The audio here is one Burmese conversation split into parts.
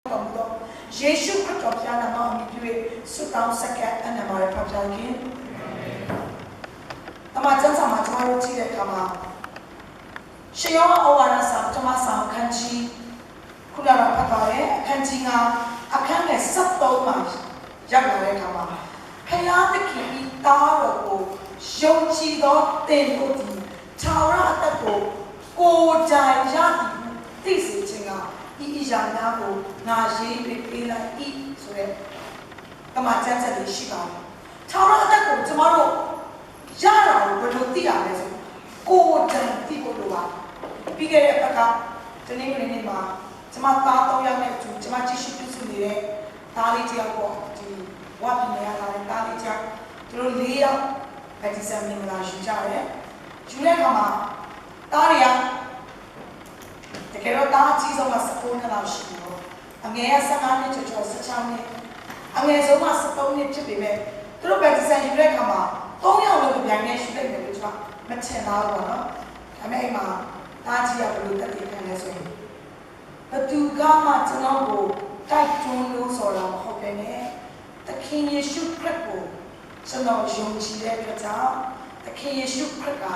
ယေရှုခရစ်တော်ဘုရားနာမအမိပြု၍ဆုတောင်းဆက်ကပ်အနံပါရဖတ်ပြခြင်း။တမန်ကျမ်းစာမှာကျွန်တော်တို့ကြည့်တဲ့အခါမှာရှေးယောဩဝါဒစာပထမဆောင်အခန်းကြီးခုနကဖတ်သွားတဲ့အခန်းကြီးကအခန်းငယ်73မှာရောက်လာတဲ့အခါမှာဖယားသခင်ဤသားတော်ကိုယုံကြည်သောသင်တို့သည်ထာဝရအသက်ကိုကိုယ်တိုင်ရသည်သိစေခြင်းကဤရာများကိုငါရေးပေးလိုက်ဤဆိုတဲ့တမန်ကျမ်းစာလေးရှိပါတယ်။ထာဝရအသက်ကိုကျမတို့ရတာကိုဘယ်လိုသိရလဲဆိုကိုယ်တိုင်သိဖို့လိုပါတယ်။ပြီးခဲ့တဲ့ဘက်ကတနင်္ဂနွေနေ့မှာကျမသား3ယောက်နဲ့အတူကျမကြည့်ရှုပြုစုနေတဲ့သားလေးတယောက်ပေါ့ဒီဝါပြည်နယ်လာတဲ့သားလေးတယောက်သူတို့4ယောက်ဗက်တီဆန်မင်္ဂလာယူကြတယ်။ယူတဲ့အခါမှာသားတွေကတကယ်တော့တားအကြီးဆုံးက19နှစ်လောက်ရှိတယ်။အငယ်က15နှစ်ကျော်16နှစ်အငယ်ဆုံးက13နှစ်ဖြစ်ပေမဲ့သူတို့ဗက်တီဆန်ယူတဲ့အခါမှာ3ယောက်လုံးပြန်နေရှိတယ်လို့ကျွန်မထင်တော့ဘူးနော်။ဒါပေမဲ့အိမ်မှာတားကြီးကဘယ်လိုတက်တည်ခံလဲဆိုရင်ဘသူကမှကျွန်တော်ကိုတိုက်တွန်းလို့ဆိုတာမဟုတ်ဘဲနဲ့သခင်ယေရှုခရစ်ကိုကျွန်တော်ယုံကြည်တဲ့အတွက်ကြောင့်သခင်ယေရှုခရစ်က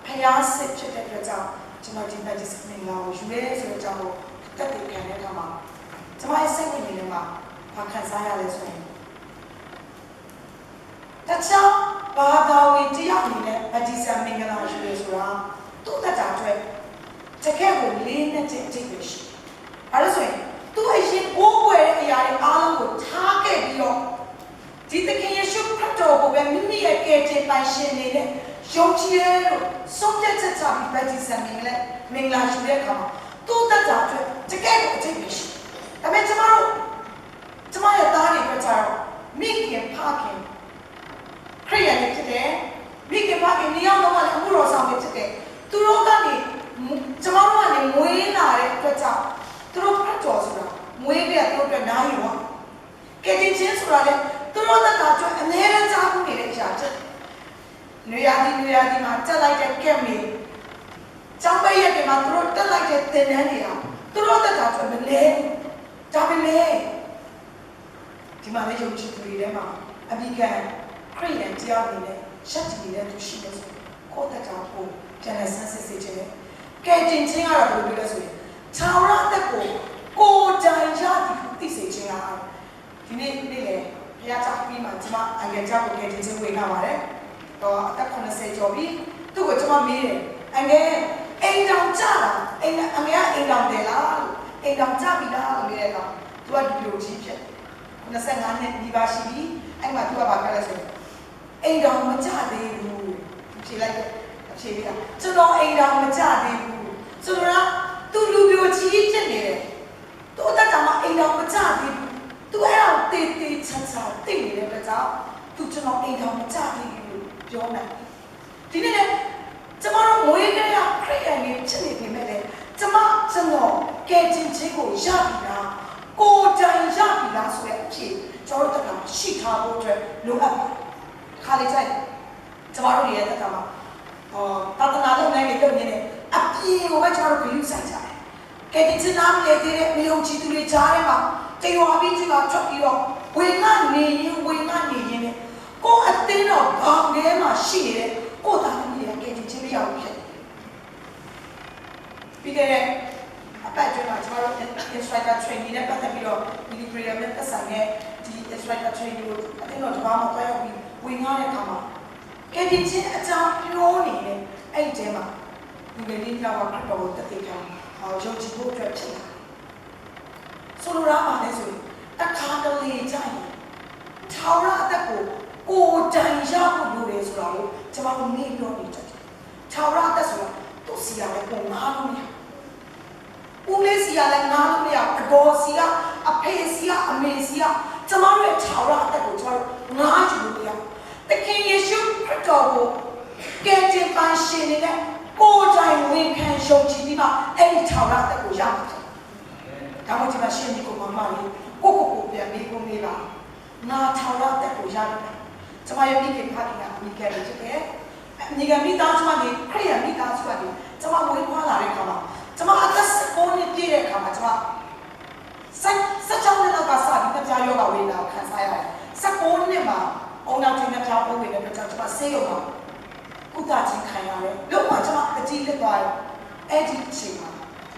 ဖျားစစ်ဖြစ်တဲ့အတွက်ကြောင့်ကျွန်တော်ဒီဘက်ဒီစမင်လာကိုယူရဲဆိုတဲ့အကြောင်းကိုတက်တည်ခံတဲ့အခါမှာကျွန်မရဲ့စိတ်ဝင်နေမှာဘာခံစားရလဲဆိုရင်တခြားဘာသာဝင်တရားအနေနဲ့ဗက်တီဆန်မင်္ဂလာယူရဲဆိုတာသူ့တက်တာအတွက်တကယ်ကိုလေးနဲ့ချင်းအထိပ်ပဲရှိတယ်။အဲဒါဆိုရင်သူ့အရင်ကိုးကွယ်တဲ့အရာတွေအားလုံးကိုထားခဲ့ပြီးတော့ဒီသခင်ယေရှုခရစ်တော်ကိုပဲမိမိရဲ့ကယ်တင်ပိုင်ရှင်နေတဲ့ယုံကြည်ရလို့ဆုံးဖြတ်ချက်ချပြီးဗက်တီဆန်မင်္ဂလာယူတဲ့အခါမှာသူ့တက်တာအတွက်တကယ်ကိုအထိပ်ပဲရှိတယ်။ဒါပေမဲ့ကျမရဲ့သားတွေအတွက်ကျတော့မိခင်ဖခင်ခရိယန်တွေဖြစ်တယ်။မိခင်ဖခင်နေအောင်တော့လည်းအမှုတော်ဆောင်တွေဖြစ်တယ်။သူတို့ကနေကျမတို့ကနေမွေးလာတဲ့အတွက်ကြောင့်သူတို့ဖတ်တော်ဆိုတာမွေးပြသူတို့အတွက်နားယူပါကဲတင်ချင်းဆိုတာလေသူတို့တက်တာအတွက်အနည်းငယ်ကြားမှုနေတဲ့အရာချက်နွေရာသီမှာတက်လိုက်တဲ့ကက်မီကျောင်းပိတ်ရက်တွေမှာသူတို့တက်လိုက်တဲ့သင်တန်းတွေဟာသူတို့တက်တာအတွက်မလဲဒါပေမဲ့ဒီမှာလည်းယုံကြည်သူတွေထဲမှာအမိကန်ခရိယန်တရားတွေနဲ့ရှက်တည်နေတဲ့သူရှိတယ်ဆိုကိုယ့်တက်တာကိုပြန်လည်ဆန်းစစ်စေခြင်းနဲ့ကဲတင်ချင်းကတော့ဘယ်လိုလဲဆိုရင်ထာဝရအသက်ကိုကိုယ်တိုင်ရသည်ဟုသိစေခြင်းဟာဒီနေ့လေဘုရားကြောင့်ပြီးမှကျွန်မအငယ်ကြောင့်ကဲတင်ချင်းဝေထားပါတယ်တော့အသက်80ကျော်ပြီသူ့ကိုကျွန်မမေးတယ်အငယ်အိမ်တောင်ကြတာအငယ်ကအိမ်တောင်တယ်လားလို့အိမ်တောင်ကြပြီလားလို့မေးတဲ့အခါသူကဒီလိုကြီးဖြစ်25နှစ်ဒီပါရှိပြီအဲ့မှာသူကဘာပြောလဲဆိုရင်အိမ်တောင်မကြသေးဘူးဖြေလိုက်အဖြေလေးကကျွန်တော်အိမ်တောင်မကြသေးဘူးဆိုတော့သူလူပြိုကြီးဖြစ်နေတယ်သူအသက်တာမှာအိမ်တောင်မကြသေးဘူးသူအဲ့ဒါတေးတေးချာချာသိနေတဲ့အတွက်ကြောင့်သူကျွန်တော်အိမ်တောင်မကြသေးဘူးလို့ပြောနိုင်ဒီနေ့လည်းကျွန်တော်မွေးကြရခရိယန်ကြီးဖြစ်နေပြီမဲ့လေကျွန်တော်ကဲချင်းချင်းကိုရပြီလားကိုယ်တိုင်ရပြီလားဆိုတဲ့အဖြစ်ကျွန်တော်တို့ကရှိထားဖို့အတွက်လိုအပ်ပါတယ်ခါလေးဆိုင်ကျွန်တော်တို့ရဲ့တက်တာမှာသာသနာ့လုပ်ငန်းတွေလုပ်နေတယ်အပြေကိုပဲကျွန်တော်တို့ဂရုစိုက်ကြတယ်ကဲဒီစနာမလေးတဲ့မယုံကြည်သူတွေကြားထဲမှာတေဝါပြီးကြီးကထွက်ပြီးတော့ဝင်ကနေရင်နဲ့ကိုယ်အသင်းတော်ဘောင်ထဲမှာရှိနေတဲ့ကိုယ်သားသမီးတွေကဲဒီချင်းမရဘူးဖြစ်ပြီးတဲ့အပတ်ကျွန်းမှာကျွန်တော်တို့ instructor training နဲ့ပတ်သက်ပြီးတော့ delivery နဲ့ပတ်သက်တဲ့ဒီ instructor training ကိုအသင်းတော်တစ်ပါးမှာတွားရောက်ပြီးဝင်ရတဲ့အခါမှာကဲဒီချင်းအကြောင်းပြောနေတဲ့အဲ့ဒီထဲမှာဒီကနေ့ကြောင့်ခရစ်တော်ကိုတည်ခံယုံကြည်ဖို့အတွက်ဖြစ်လာဆိုလိုတာပါလဲဆိုရင်တခါတလေကြရင်ထာဝရအသက်ကိုကိုယ်တိုင်ရဖို့လိုတယ်ဆိုတာကိုကျွန်တော်တို့နေပြောနေတယ်ထာဝရအသက်ဆိုတာသူ့စီရလည်းပုံငါလို့မရဦးလေးစီရလည်းငါလို့မရအတော်စီကအဖေစီကအမေစီကကျွန်တော်ရဲ့ထာဝရအသက်ကိုကျွန်တော်ငါကြည့်လို့မရသခင်ယေရှုခရစ်တော်ကိုကယ်တင်ပိုင်ရှင်နေတဲ့ကိုယ်တိုင်ဝင်ခံယုံကြည်ပြီးမှအဲ့ဒီထာဝရအသက်ကိုရမှာဖြစ်။ဒါမှဒီမှာရှင်ဒီကိုမမလေးကိုပြန်ပြီးကိုမေးပါငါထာဝရအသက်ကိုရတယ်။ကျွန်မရဲ့မိခင်ဖခင်ကအမိခဲ့တယ်ဖြစ်တယ်။အမိကမိသားစုကနေခရိယာမိသားစုကနေကျွန်မဝင်ခွာလာတဲ့အခါမှာကျွန်မအသက်16နှစ်ပြည့်တဲ့အခါမှာကျွန်မ 16နှစ်လောက်ကစပြီးပြားယောဂဝေဒနာခံစားရတယ်19နှစ်မှာအုံနောက်ထင်းပြားပိုးဝင်တဲ့အတွက်ကျွန်မဆေးရုံမှာကုသခြင်းခံရတယ်လို့မှကျွန်မအကြည့်လက်သွားတယ်အဲ့ဒီအချိန်မှာ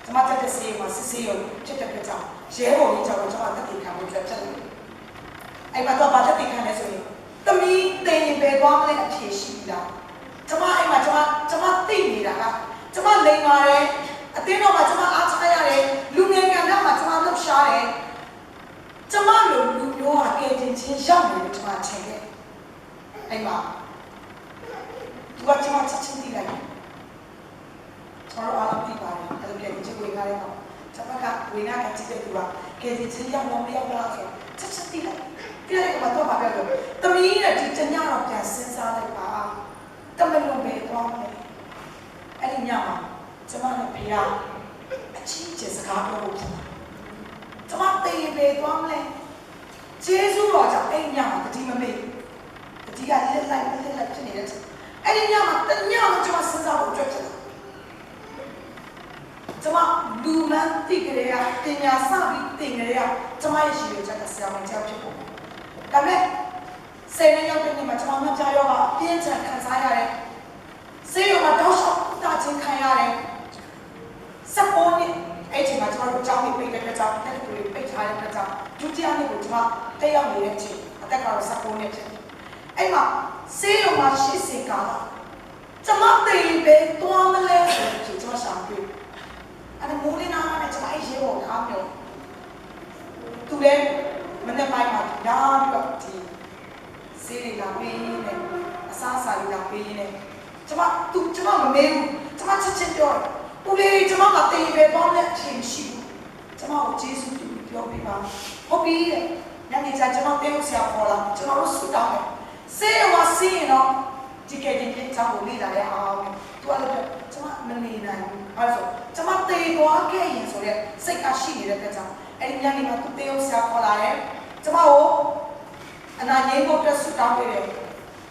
ကျွန်မတက်တဲ့ဆေးရုံမှာစစ်ဆေးရုံဖြစ်တဲ့အတွက်ကြောင့်ရဲဘော်ကြီးကြောင့်ကျွန်မတက်တည်ခံဖို့အတွက်ဖြစ်တယ်အဲ့မှာတော့ဗာတက်တည်ခံလဲဆိုရင်တမီးတင်ရင်ပဲသွားမလဲအဖြေရှိပြီလားကျွန်မအဲ့မှာကျွန်မသိနေတာကကျွန်မလိန်ပါတယ်အတင်းတော့မှကျွန်မအားချရတယ်လူငယ်ကံတော့မှကျွန်မလှုပ်ရှားတယ်ကျွန်မလူမျိုးဟာကဲတင်ချင်းရောက်နေတယ်ကျွန်မထင်ခဲ့အဲ့မှာသူကကျွန်မချက်ချင်းသိလိုက်တယ်ကျွန်တော်အားလုံးသိပါတယ်အဲ့လိုပြန်ကြည့်ဝင်လာတယ်တော့ကျွန်မကဝင်လာတဲ့ကြည့်တဲ့သူကကဲတင်ချင်းရောက်တော့မရောက်လားဆိုချက်ချင်းသိလိုက်ပြည့်တယ်ကတော့ဘာပြောလို့တမီးနဲ့ဒီတညတော့ပြန်စဉ်းစားလိုက်ပါတမလုံးပဲသွားမယ်အဲ့ဒီညမှာကျွန်မနဲ့ဖေကအချင်းချင်းစကားပြောဖို့ဖြစ်တာကျွန်မတေးပဲသွားမလဲကျေးဇူးတော်ကြောင့်အဲ့ညမှာတတိမမေ့တတိကလက်လိုက်ဖြစ်နေတဲ့အဲ့ဒီညမှာတညမှာကျွန်မစဉ်းစားဖို့အတွက်ဖြစ်တာကျွန်မလူမန်းတိကလေးကတင်ညာစပြီးတင်ကလေးကကျွန်မရဲ့ရှိရချက်ကဆရာဝန်ကြောက်ဖြစ်ဖို့ဒါပေမဲ့ဆယ်နှစ်ရောက်တဲ့နေ့မှာကျွန်မမပြောတော့ပြင်းထန်ခံစားရတယ်ဆေးရုံမှာတောက်လျှောက်တာချင်းခံရတယ်19နှစ်အဲ့ချိန်မှာကျွန်တော်တို့ကြောင်းနေပိတ်တဲ့အတွက်ကြောင့်တက်တူလေးပိတ်ထားတဲ့အတွက်ကြောင့်ဒုတိယနေ့ကိုကျွန်မတက်ရောက်နေတဲ့အချိန်အသက်ကတော့19နှစ်ဖြစ်တယ်အဲ့မှာဆေးရုံမှာရှိစေကာလကျွန်မတေးပဲတွားမလဲဆိုတော့ကျွန်မရှာတွေ့အဲ့ဒါမိုးလင်းနာနဲ့ကျွန်မအဲ့ရေပေါ်ထားမျိုးသူလည်းမနေ့ပိုင်းမှာဒါပြီးတော့ဒီဆေးတွေလာပေးနေအစားအစာတွေလာပေးနေကျွန်မမမေးဘူးကျွန်မချက်ချင်းပြောတယ်ဦးလေးကျွန်မကတေးပဲတော့လက်ချင်းရှိဘူးကျွန်မကိုကျေးဇူးပြုပြောပေးပါဟုတ်ပြီတဲ့ညနေကျကျွန်မတေးဦးဆရာခေါ်လာကျွန်တော်တို့ဆူတောင်းတယ်ဆေးရောဆေးရင်တော့ဒီကနေ့ပြန်ချဖို့လေ့လာရအောင်သူကလည်းကျွန်မမနေနိုင်ဘူးအဲ့ဒါဆိုကျွန်မတေးသွားခဲ့ရင်ဆိုရက်စိတ်ကရှိနေတဲ့အတွက်ကြောင့်အဲ့ဒီညနေမှာသူတေးဦးဆရာခေါ်လာတယ်ကျွန်မကိုအနာငြိမ်းဖို့အတွက်ဆူတောင်းပေးတယ်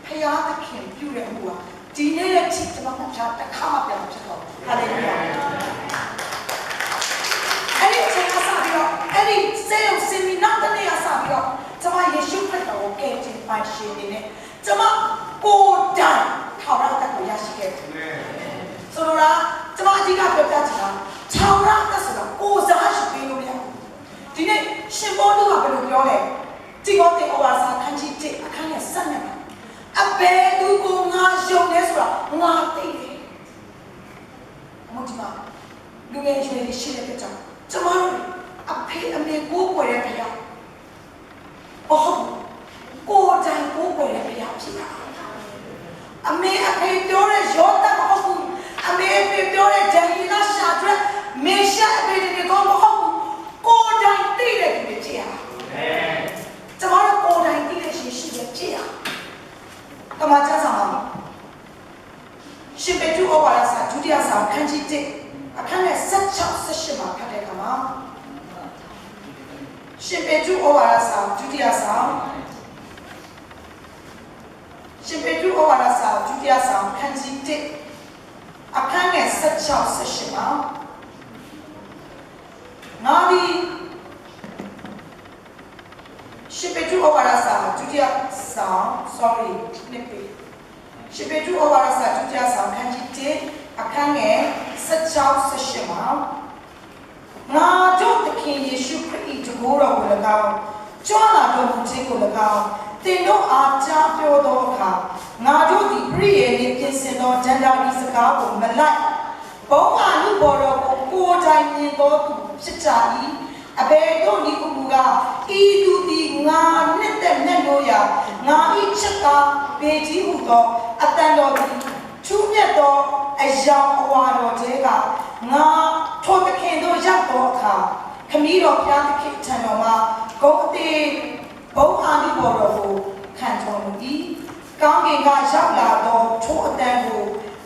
ဖယားသခင်ပြုတဲ့အမှုကဒီနေ့ရဲ့ချစ်ကျွန်မချာတခါမှပြန်မဖြစ်တော့ဟာလေလုယာအဲ့ဒီချိန်ကစပြီးတော့အဲ့ဒီဆေးရုံစင်မီနောက်တနေ့ကစပြီးတော့ကျွန်မယေရှုခရစ်တော်ကိုကယ်တင်ပိုင်ရှင်နေနဲ့ကျွန်မကိုယ်တိုင်ထောင်ရတဲ့ကိုရရှိခဲ့တယ်ဆိုတော့ကျွန်မအကြီးကပြောပြချင်တာထောင်ရတဲ့ဆိုတာကိုယ်စားရှိပေးလို့မရဘူးဒီနေ့ရှင်ဘောလူကဘယ်လိုပြောလဲဒီဘောတေဩဝါစာခန်းကြီး1အခန်းရဲ့7နဲ့အဘယ်သူကိုငါယုံလဲဆိုတာငါသိတယ်။မို့ဒီမှာလူငယ်ရွယ်လေးရှိတဲ့ကြောင့်ကျွန်တော်တို့အဖေအမေကိုကိုယ်ရဲ့ဖခင်ကိုတိုင်ကိုကိုယ်ရဲ့ဖခင်ဖြစ်တာ။အမေအဖေပြောတဲ့ယောသမဟုတ်ဘူး။အမေအဖေပြောတဲ့ဒန်ယေလရှာဒရက်မေရှာအဖေတွေကိုမဟုတ်ဘူး။ကိုတိုင်သိတဲ့သူတွေဖြစ်ရ။ကျွန်တော်တို့ကိုတိုင်သိတဲ့ရှင်ရှိတဲ့ဖြစ်ရ။ကမ္ဘာချဆောင်ပါရှင်ပေတုဩဝါဒစာဒုတိယစာခန်းကြီး1အခန်းငယ်16-18မှာဖတ်တဲ့အခါမှာရှင်ပေတုဩဝါဒစာဒုတိယစာရှင်ပေတုဩဝါဒစာဒုတိယစာခန်းကြီး1အခန်းငယ်16-18မှာနာဒီရှင်ပေတုဩဝါဒစာဒုတိယစာ sorry နှစ်ပေရှင်ပေတုဩဝါဒစာဒုတိယစာခန်းကြီး1အခန်းငယ်16-18မှာငါတို့သခင်ယေရှုခရစ်၏တကိုးတော်ကို၎င်းကြွလာတော်မူခြင်းကို၎င်းသင်တို့အားကြားပြောသောအခါငါတို့သည်ပရိယေနှင့်ပြင်ဆင်သောဒန္တာဤစကားကိုမလိုက်ဘုံအမှုဘော်တော်ကိုကိုယ်တိုင်မြင်သောသူဖြစ်ကြ၏အဘယ်သို့ဤကူကဤသူသည်ငါနှစ်သက်နှက်လို့ရာငါဤချက်ကဘေကြီးဟုသောအတန်တော်သည်ထူးမြတ်သောအယောင်အဝါတော်တဲကငါထိုသခင်တို့ရောက်သောအခါခမည်းတော်ဘုရားသခင်ထံတော်မှာဂုဏ်အသေးဘုံအာနိဘော်တော်ကိုခံတော်မူ၏ကောင်းကင်ကရောက်လာသောထိုအတန်ကို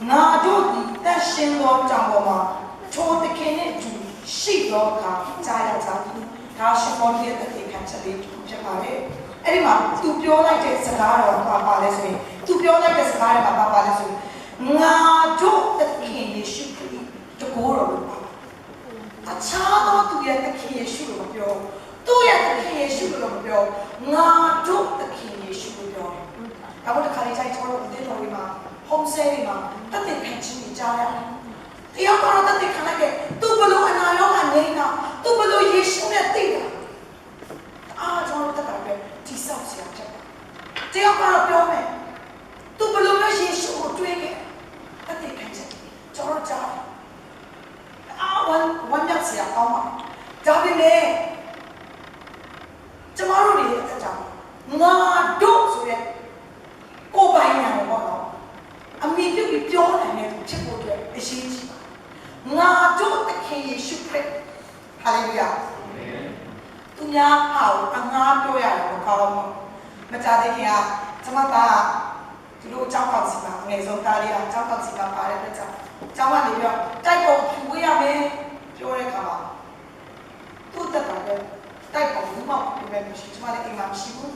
ငါတို့သည်တန်ရှင်းသောကြောင့်ပေါ်မှာထိုသခင်နှင့်အတူရှိသောအခါကြားရကြသည်ဒါရှင်ဘောရဲ့တခင်ခံချက်လေးဖြစ်ပါတယ်အဲ့ဒီမှာသူပြောလိုက်တဲ့စကားတော်ကပါလဲဆိုရင်သူပြောလိုက်တဲ့စကားတွေမှာပါလဲဆိုရင်ငါတို့သခင်ယေရှုခရစ်တကိုးတော်ကိုအခြားသောသူရဲ့သခင်ယေရှုကို ပြောသူ့ရဲ့သခင်ယေရှုလို့မပြောငါတို့သခင်ယေရှုလို့ပြောတယ်။ဒါမှမဟုတ်ခါလေးတိုင်းကျွန်တော်တို့အသင်းတော်တွေမှာ home stay တွေမှာတသက်ခံချင်းတွေကြားရတယ်။တရားတော်တသက်ခံလိုက်တဲ့သူဘလို့အနာရောဂါနေတာသူဘလို့ယေရှုနဲ့သိတာကျွန်တော်တို့တက်တာပဲဒီဆောက်စရာဖြစ်တယ်။တရားတော်ပြောမယ်သူဘလို့ယေရှုကိုတွေ့ခဲ့တသက်ခံချင်းကျွန်တော်ကြားဝန်ရစရာကောင်းပါဒါပေမဲ့ကျမတို့တွေအကြောင်းငါတို့ဆိုရဲကိုပိုင်ညာပေါ့နော်အမိပြုပြီးပြောနိုင်တဲ့ဖြစ်ဖို့အတွက်အရေးကြီးပါငါတို့သခင်ယေရှုခရစ်ဟာလေလုယာသူများဟာအငါပြောရတယ်မကောင်းဘူးမကြတဲ့ခင်ကကျမကဒီလိုအကြောင်းကောက်စီမှာငယ်ဆုံးသားလေးအကြောင်းကောက်စီမှာပါတဲ့အတွက်ကြောင်းကနေပြီးတော့တိုက်ပုံဖြူဝေးရမယ်ပြောတဲ့အခါမှာသူ့တက်တာပဲတိုက်ပုံဘူးမောက်ပြပဲမရှိကျမလည်းအိမ်မှာမရှိဘူး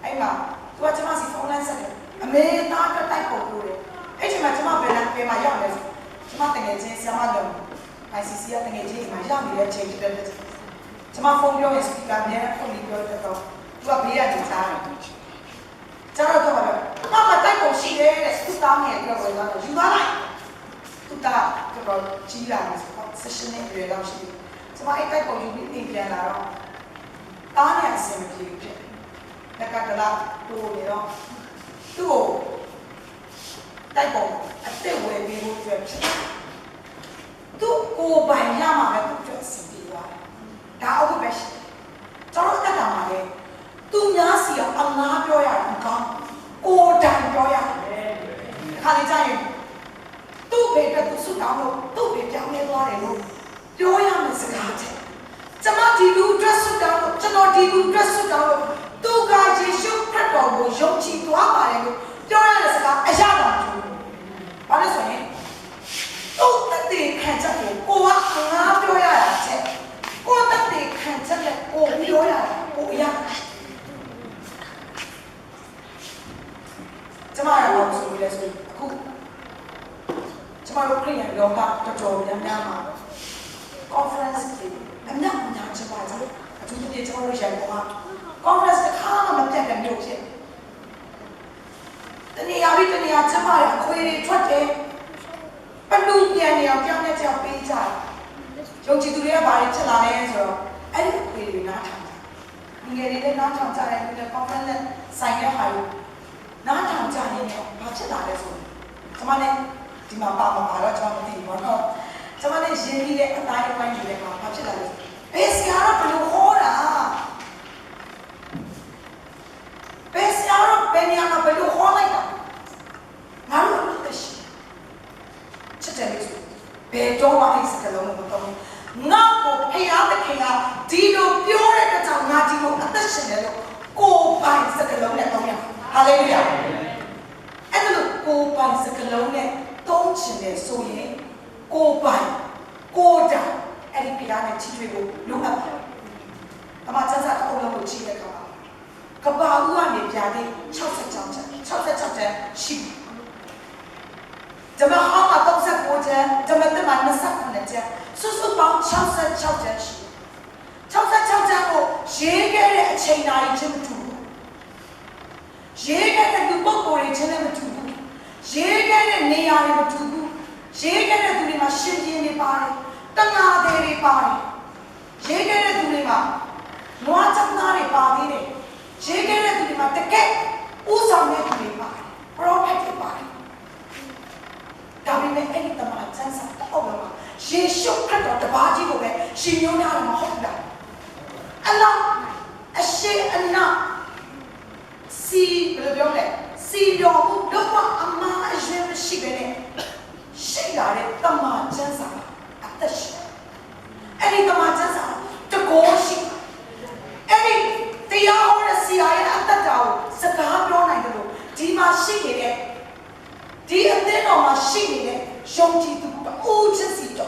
အဲ့မှာသူကကျမစီဖုန်းလိုင်းဆက်တယ်အမေသားကတိုက်ပုံပြောတယ်အဲ့ချိန်မှာကျမဘယ်မှာရောက်လဲဆိုကျမတကယ်ချင်းဆရာမတော် ICC ကတကယ်ချင်းမှာရောက်နေတဲ့ချိန်တည်းပဲကျမဖုန်းပြောရင်စပီကာနဲ့ဖုန်းလေးပြောတဲ့တော့သူကဘေးကနေစားတယ်ကျတော့တော့မမတိုက်ပုံရှိတယ်တဲ့သူသားငယ်ပြောတော့ယူသွားလိုက်သူသားတော့ကြီးလာတယ်ဆိုတော့ session နဲ့ရွေးတော့ရှိတယ်ကျမအဲ့တိုက်ပုံယူပြီးပြင်ပြန်လာတော့တားနေအဆင်မပြေဘူးဖြစ်တယ်လက်ကတလားတိုးနေတော့သူ့ကိုတိုက်ပုံအစ်စ်ဝယ်ပြီးဖို့အတွက်ဖြစ်တယ်သူ့ကိုပိုင်ရမှာပဲသူ့အတွက်အဆင်ပြေသွားတယ်ဒါအဟုတ်ပဲရှိတယ်ကျွန်တော်တက်တာမှာလေသူများစီအောင်ငါပြောရတယ်မကောင်းကိုတိုင်ပြောရတယ်ခါလေးကြရင်သူ့ဘေအတွက်သူစွတ်တောင်းလို့သူ့ဘေပြောင်းလဲသွားတယ်လို့ပြောရမယ်စကားချက်ကျမဒီလူအတွက်စွတ်တောင်းလို့ကျွန်တော်ဒီလူအတွက်စွတ်တောင်းလို့သူကယေရှုခရစ်တော်ကိုယုံကြည်သွားပါတယ်လို့ပြောရတဲ့စကားအရာတော်ကျူဘာလို့ဆိုရင်သူ့တတိခံချက်ကိုငါပြောရတာချက်ကိုတတိခံချက်နဲ့ကိုပြောရတာကိုအရာကျမရောဆိုလို့လဲဆိုအခုကျမတို့ခရီးရလောကတော်တော်များများမှာ conference တွေအများကျမတို့အထူးသဖြင့်ကျမတို့ရိုက်ပေါ်မှာ conference တစ်ခါမှမပြတ်တဲ့မျိုးဖြစ်တနည်းအားဖြင့်တနည်းအားကျမရဲ့အခွေတွေထွက်တယ်ပလူပြန်နေအောင်ကြောင်းနဲ့ကြောင်းပေးကြတယ်ယုံကြည်သူတွေကဘာတွေဖြစ်လာလဲဆိုတော့အဲ့ဒီအခွေတွေနားထောင်ကြငယ်တွေလည်းနားထောင်ကြတယ်ဒီ conference နဲ့ဆိုင်တဲ့ဟာတွေနားထောင်ကြရင်ဘာဖြစ်လာလဲဆိုကျမနဲ့ဒီမှာပါမှာတော့ကျွန်တော်မသိဘူးเนาะကျမနဲ့ရင်းနှီးတဲ့အတိုင်းအပိုင်းတွေလည်းဘာဖြစ်လာလဲဘယ်ဆရာကဘယ်လိုဟောတာဘယ်ဆရာကဘယ်နေရာမှာဘယ်လိုဟောလိုက်တာငါတို့လို့ရှိချစ်တယ်လို့ဘယ်တော့မှအဲ့စကားလုံးမတော်ဘူးငါ့ကိုဖျားတဲ့ခင်ကဒီလိုပြောတဲ့အတွက်ကြောင့်ငါဒီလိုအသက်ရှင်တယ်လို့ကိုယ်ပိုင်စကားလုံးနဲ့တော့ရဟာလေလုယာအဲ့ဒါလို့ကိုယ်ပိုင်စကားလုံးနဲ့သုံးချင်တယ်ဆိုရင်ကိုယ်ပိုင်ကိုယ်တိုင်အဲ့ဒီဖျားနဲ့ချီးထွေးဖို့လိုအပ်တယ်အမှစစအုံလုံးကိုချီးတဲ့အခါမှာကဘာဦးကနေပြားတဲ့66ချက်ရှိဓမ္မဟောင်းမှာ39ချက်ဓမ္မသစ်မှာ29ချက်စုစုပေါင်း66ချက်ရှိ66ချက်ကိုရေးခဲ့တဲ့အချိန်တိုင်းချင်းမတူဘူးရေးခဲ့တဲ့လူပုဂ္ဂိုလ်တွေချင်းလည်းမတူဘူးရေးခဲ့တဲ့နေရာတွေမတူဘူးရေးခဲ့တဲ့သူတွေမှာရှင်ပြင်းတွေပါတယ်တဏှာတွေပါတယ်ရေးခဲ့တဲ့သူတွေမှာနွားချမ်းသားတွေပါသေးတယ်ရေးခဲ့တဲ့သူတွေမှာတကယ်ဥဆောင်တဲ့သူတွေပါတယ်ပရောဖက်တွေပါတယ်ဒါပေမဲ့အဲ့ဒီတမန်ကျမ်းစာတောက်လာမှာယေရှုခရစ်တော်တပါးကြီးကိုပဲရှင်ညွှန်းထားတယ်မဟုတ်လားအလောင်းအရှိအနာစီဘယ်လိုပြောလဲစီတော်ဘုတော့အမအရင်မရှိပဲနဲ့ရှိလာတဲ့တမန်ကျမ်းစာအသက်ရှင်အဲ့ဒီတမန်ကျမ်းစာတကောရှိအဲ့ဒီတရားဟောတဲ့ဆရာရဲ့အသက်တာကိုစကားပြောနိုင်တယ်လို့ဒီမှာရှိနေတဲ့ဒီအသင်းတော်မှာရှိနေတဲ့ယုံကြည်သူ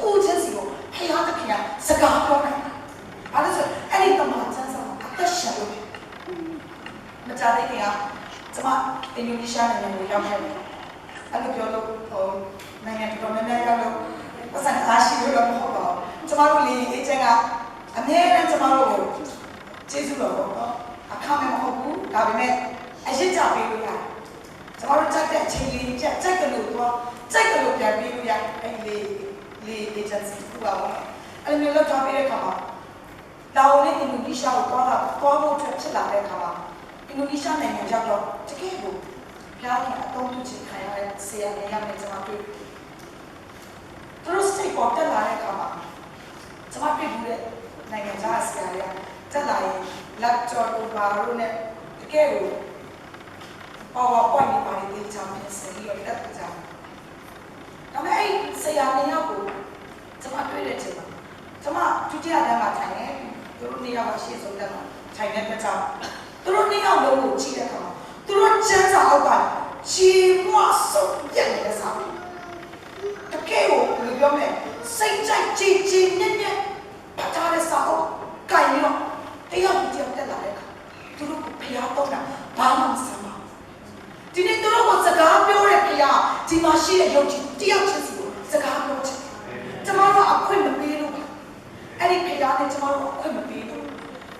တူချင်းစီကိုဖခင်သခင်ကစကားပြောနိုင်တာ။ဘာလို့ဆိုအဲ့ဒီတမန်ကျမ်းစာအသက်ရှင်လို့မကြတဲ့ခင်ကကျွန်မအင်ဒိုနီးရှားနိုင်ငံကိုရောက်ခဲ့တယ်။အဲ့လိုပြောလို့နိုင်ငံတော်များများရောက်လို့ပတ်စံအားရှိလို့တော့မဟုတ်ပါဘူး။ကျွန်မတို့လေအေဂျင့်က အမြဲတမ်းကျမတို့ကိုကျေးဇူးတော်ပေါ့အခါမဲ့မဟုတ်ဘူးဒါပေမဲ့အရေးကြပေးလို့ရတယ်ကျမတို့ကြက်တဲ့အချိန်လေးကြက်ကလို့တော့ကြက်ကလို့ပြန်ပေးလို့ရအဲ့လေ agency ကပါအဲ့လိုလောက်ထားပေးတဲ့အခါမှာလာအိုနဲ့အင်ဒိုနီးရှားကိုသွားဖို့အတွက်ဖြစ်လာတဲ့အခါမှာအင်ဒိုနီးရှားနိုင်ငံရောက်တော့တကယ်ကိုပြားကအသုံးပြုချင်ခံရတဲ့ဆရာနေရာနဲ့ကျမတွေ့သူတို့စိတ်ပေါ်တက်လာတဲ့အခါမှာကျမတွေ့ဘူးတဲ့နိုင်ငံခြားဆရာတွေကတက်လာရင်လက်ကျော်တို့ဘာလို့နဲ့တကယ်ကိုPowerPoint တွေပါတယ်ဒီချမ်းပြန်စပြီးတော့တက်ကြတယ်။ဒါပေမဲ့အဲ့ဆရာနေရာကိုကျမတွေ့တဲ့အချိန်မှာကျမဒုတိယတန်းမှာထိုင်နေသူတို့နေရာမှာရှေ့ဆုံးတက်မှာထိုင်နေတဲ့ကြောင့်သူတို့နေရာလုံးကိုကြည့်တဲ့အခါမှာသူတို့ကျန်းစာအောက်ကချီမွတ်ဆုံးပြက်နေတဲ့စာတကယ်ကိုဘယ်လိုပြောမလဲစိတ်ကြိုက်ကြည်ကြည်ညက်ညက်ပတ်ထားတဲ့စာအုပ်ကိုင်ပြီးတော့တရားကြည့်တက်လာတဲ့အခါသူတို့ကဖျားတော့တာဘာမှမစမ်းပါဒီနေ့သူတို့ကစကားပြောတဲ့ဖျားဒီမှာရှိတဲ့ယုံကြည်တယောက်ချင်းစီကိုစကားပြောချင်ကျမတို့အခွင့်မပေးလို့အဲ့ဒီဖျားနဲ့ကျမတို့အခွင့်မပေးလို့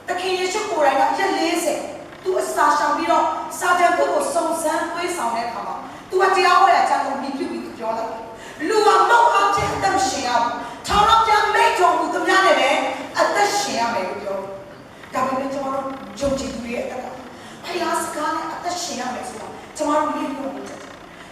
တခင်ယေရှုကိုယ်တိုင်ကရက်40သူအစာရှောင်ပြီးတော့စာတန်ကိုစုံစမ်းသွေးဆောင်တဲ့အခါမှာသူကတရားဟောတဲ့အကြောင်းကိုမြင်ပြုပြီးပြောလိုက်လူကမဟုတ်အောင်တဲ့အသက်ရှင်ရဘူးထောင်တော့ပြန်မိတ်တော်မူသူများနဲ့ပဲအသက်ရှင်ရမယ်လို့ပြောဒါပေမဲ့ကျမတို့ယုံကြည်သူတွေရဲ့အသက်ကဖျားစကားနဲ့အသက်ရှင်ရမယ်ဆိုတာကျမတို့မြင်လို့ဖြစ်တယ်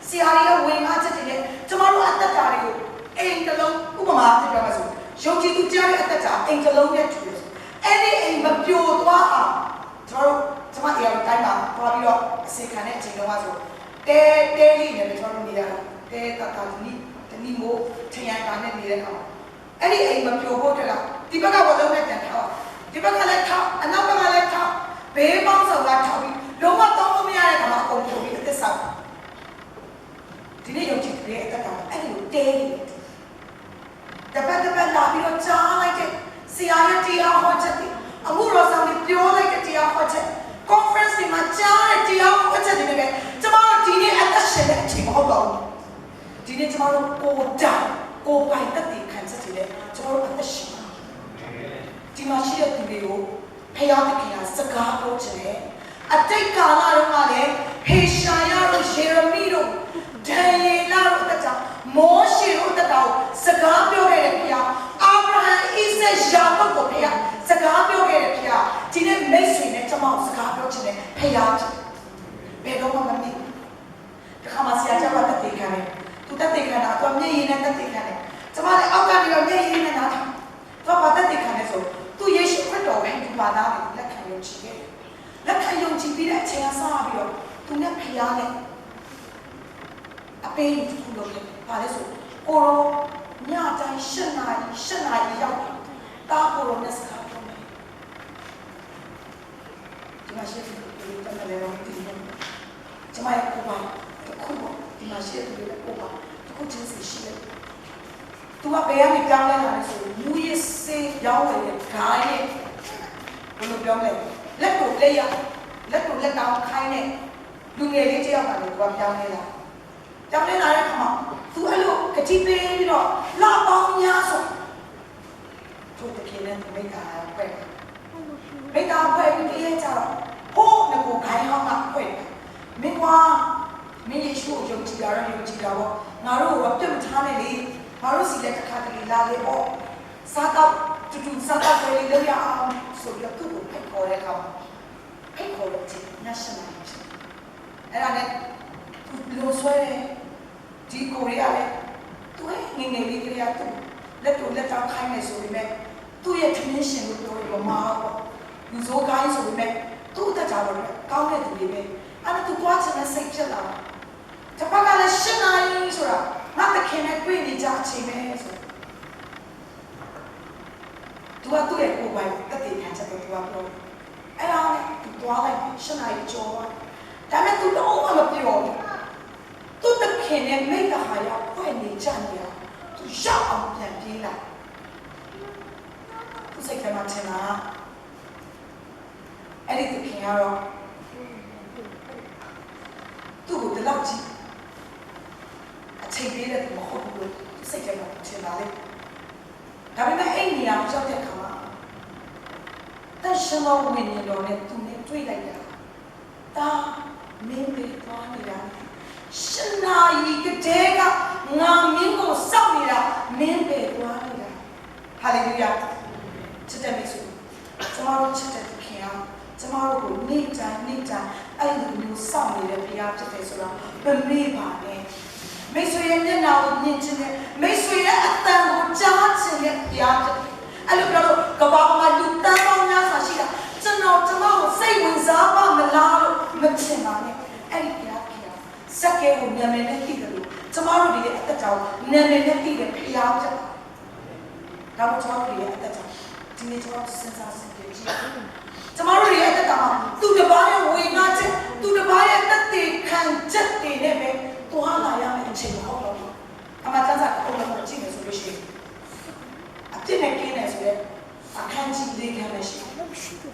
ဆရာကြီးရဲ့ဝင်အားချက်တွေနဲ့ကျမတို့အသက်တာတွေကိုအိမ်တစ်လုံးဥပမာပြပြောမှာဆိုယုံကြည်သူကြားတဲ့အသက်တာအိမ်တစ်လုံးနဲ့တူတယ်အဲ့ဒီအိမ်မပြိုသွားအောင်ကျမအေးတိုင်းမှာသွားပြီးတော့အစီခံတဲ့အချိန်တော့ဆိုတဲလေးနဲ့ကျမတို့နေရတာတဲတာဒီနေ့မို့ထင်ရတာနဲ့နေတဲ့အခါအဲ့ဒီအိမ်မပြိုဖို့တက်ကဒီဘက်ကဝလုံးနဲ့တန်ထားဒီဘက်ကလည်းထားအနောက်ကလည်းထားဘေးပေါင်းစုံကထားပြီးလုံးဝတောင်းလို့မရတဲ့ခါမှာအကုန်ပြိုပြီးအသက်ဆောက်ဒီနေ့ရုံချစ်ရဲ့အတက်ကအဲ့ဒီကိုတဲနေတယ်တပတ်လာပြီးတော့ကြားလိုက်တဲ့ဆရာရဲ့တရားဟောချက်တွေအမှုတော်ဆောင်တွေပြောလိုက်တဲ့တရားဟောချက် conference တွေမှာကြားတဲ့တရားဟောချက်တွေနဲ့ကျမတို့ဒီနေ့အသက်ရှင်တဲ့အချိန်မဟုတ်တော့ဘူးဒီနေ့ကျမတို့ကိုပိုင်တက်တည်ခံချက်တွေနဲ့ကျမတို့အသက်ရှင်ဒီမှာရှိတဲ့သူတွေကိုဖျားသခင်ကစကားပြောချင်တယ်အတိတ်ကာလတုန်းကလည်းဟေရှာယတို့ယေရမိတို့ဒံယေလတို့တကြောင်မောရှေတို့တကြောင်စကားပြောခဲ့တဲ့ဖျားအာဗြဟံဣဇက်ယာကုပ်ကိုဖျားစကားပြောခဲ့တဲ့ဖျားဒီနေ့မိတ်ဆွေနဲ့ကျမစကားပြောချင်တယ်ဖျားဘယ်တော့မှမမြင်တခါမှဆရာကျောင်းကတက်သေးခံတယ်သူတက်သေးခံတာသူမျက်ရည်နဲ့တက်သေးခံတယ်ကျမလည်းအောက်ကနေတော့မျက်ရည်နဲ့နားထားသူကတက်သေးခံတယ်ဆိုသူယေရှုခရစ်တော်ကိုဒီမှာနားပြီးလက်ခံယုံကြည်ခဲ့လက်ခံယုံကြည်ပြီးတဲ့အချိန်ကစပြီးတော့သူနဲ့ဖျားနဲ့အပေးတူလို့ပါလဲဆိုကိုရောညတိုင်း7 နာရီရောက်တာကိုရောနဲ့စကားပြောမယ်ဒီမှာရှိတဲ့သူတွေတက်တယ်တော့ဒီနေ့ကျမရဲ့ကိုပါတခုပေါ့ဒီမှာရှိတဲ့သူတွေကိုပါတခုချင်းစီရှိတယ်သူကဘယ်ကနေပြောင်းလဲလာလဲဆိုမူရစေးရောင်းဝယ်တဲ့ဂိုင်းနဲ့ဘယ်လိုပြောမလဲလက်ကိုလက်တောင်ခိုင်းတဲ့လူငယ်လေးတယောက်ကလည်းသူကပြောင်းလဲလာတဲ့အခါမှာသူအဲ့လိုကတိပေးပြီးတော့လာပေါင်းများဆိုသူတကယ်နဲ့မိသားဖွဲ့ပြီးတည်းကြတော့ဟိုးငကိုခိုင်းဟောင်းကဖွဲ့မင်းယေရှုကိုယုံကြည်တာပေါ့ငါတို့ကပြတ်မထားနဲ့လေငါတို့စီလက်တစ်ခါတလေလာလေပေါ့စားတော့တူစားတော့ပဲလေရအောင်ဆိုပြီးသူ့ကိုဖိတ်ခေါ်တဲ့အခါဖိတ်ခေါ်တဲ့ချင်း national အဲ့ဒါနဲ့သူလိုဆွဲတယ်ဒီကိုရီးယားလည်းသူငယ်လေးကလေးကသူလက်တောင်ခိုင်းနေဆိုပေမဲ့သူ့ရဲ့ tradition ကိုပြောရမှာပေါ့လူစိုးကိုင်းဆိုပေမဲ့သူ့အတကြတော့ကောင်းတဲ့သူတွေပဲအဲ့ဒါသူသွားချင်တဲ့စိတ်ဖြစ်လာတပတ်ကလည်း7 နာရီဆိုတာငါတခင်နဲ့တွေ့နေကြအချိန်ပဲဆိုသူကသူ့ရဲ့ကိုယ်ပိုင်တက်တည်ခံချက်ကိုသူကပြောအဲ့ဒါနဲ့သူသွားလိုက်7 နာရီကျော်ဒါပေမဲ့သူတော့မပြောဘူးသူတခင်နဲ့မိတ္တဟာရဖွဲ့နေကြနေတာသူရောက်အောင်ပြန်ပြေးလာသူစိတ်ထဲမှာထင်တာအဲ့ဒီတခင်ကတော့သူ့ကိုဒီလောက်ကြီးအချိန်ပေးတဲ့သူမဟုတ်ဘူးလို့စိတ်ထဲမှာထင်တာလေဒါပေမဲ့အဲ့နေရာကိုရောက်တဲ့အခါမှာ ရှင်သောဝိညာဉ်တော်နဲ့သူနဲ့တွေ့လိုက်တာဒါမင်းပဲသွားနေတာရှင်နာယီကတဲ့ကငါမင်းကိုစောင့်နေတာမင်းပဲသွားနေတာဟာလေလုယာချစ်တဲ့မိတ်ဆွေကျမတို့ချစ်တဲ့ခင်အောင်ကျမတို့ကိုနေ့တိုင်းအဲ့လိုမျိုးစောင့်နေတဲ့ဘုရားဖြစ်တယ်ဆိုတော့မမေ့ပါနဲ့မိတ်ဆွေရဲ့မျက်နှာကိုမြင်ခြင်းနဲ့မိတ်ဆွေရဲ့အသံကိုကြားခြင်းနဲ့ဘုရားဖြစ်တယ်အဲ့လိုပြောလို့ကဘာမှာလူတန်းပေါင်းများစွာရှိတာကျွန်တော်ကိုစိတ်ဝင်စားပါမလားလို့မထင်ပါနဲ့အဲ့ဒီဘုရားခင်စက္ကေကိုနာမည်နဲ့သိတယ်လို့ကျမတို့ဒီရဲ့အသက်တာကိုနာမည်နဲ့သိတယ်ဘုရားဖြစ်တယ်ဒါမှကျမတို့ရဲ့အသက်တာဒီနေ့ကျမတို့စဉ်းစားစင်ကြည့်ကျမတို့ရဲ့အသက်တာမှာသူတစ်ပါးရဲ့ဝေငှချက်သူတစ်ပါးရဲ့တသက်ခံချက်တွေနဲ့ပဲသွားလာရမယ့်အချိန်မဟုတ်တော့ဘူးအမှန်တမ်းအုံလုံးကိုကြည့်နေဆိုလို့ရှိရင်အပြစ်နဲ့ကင်းနေဆိုတဲ့အခန်းကြီးလေးခံမရှိဘူး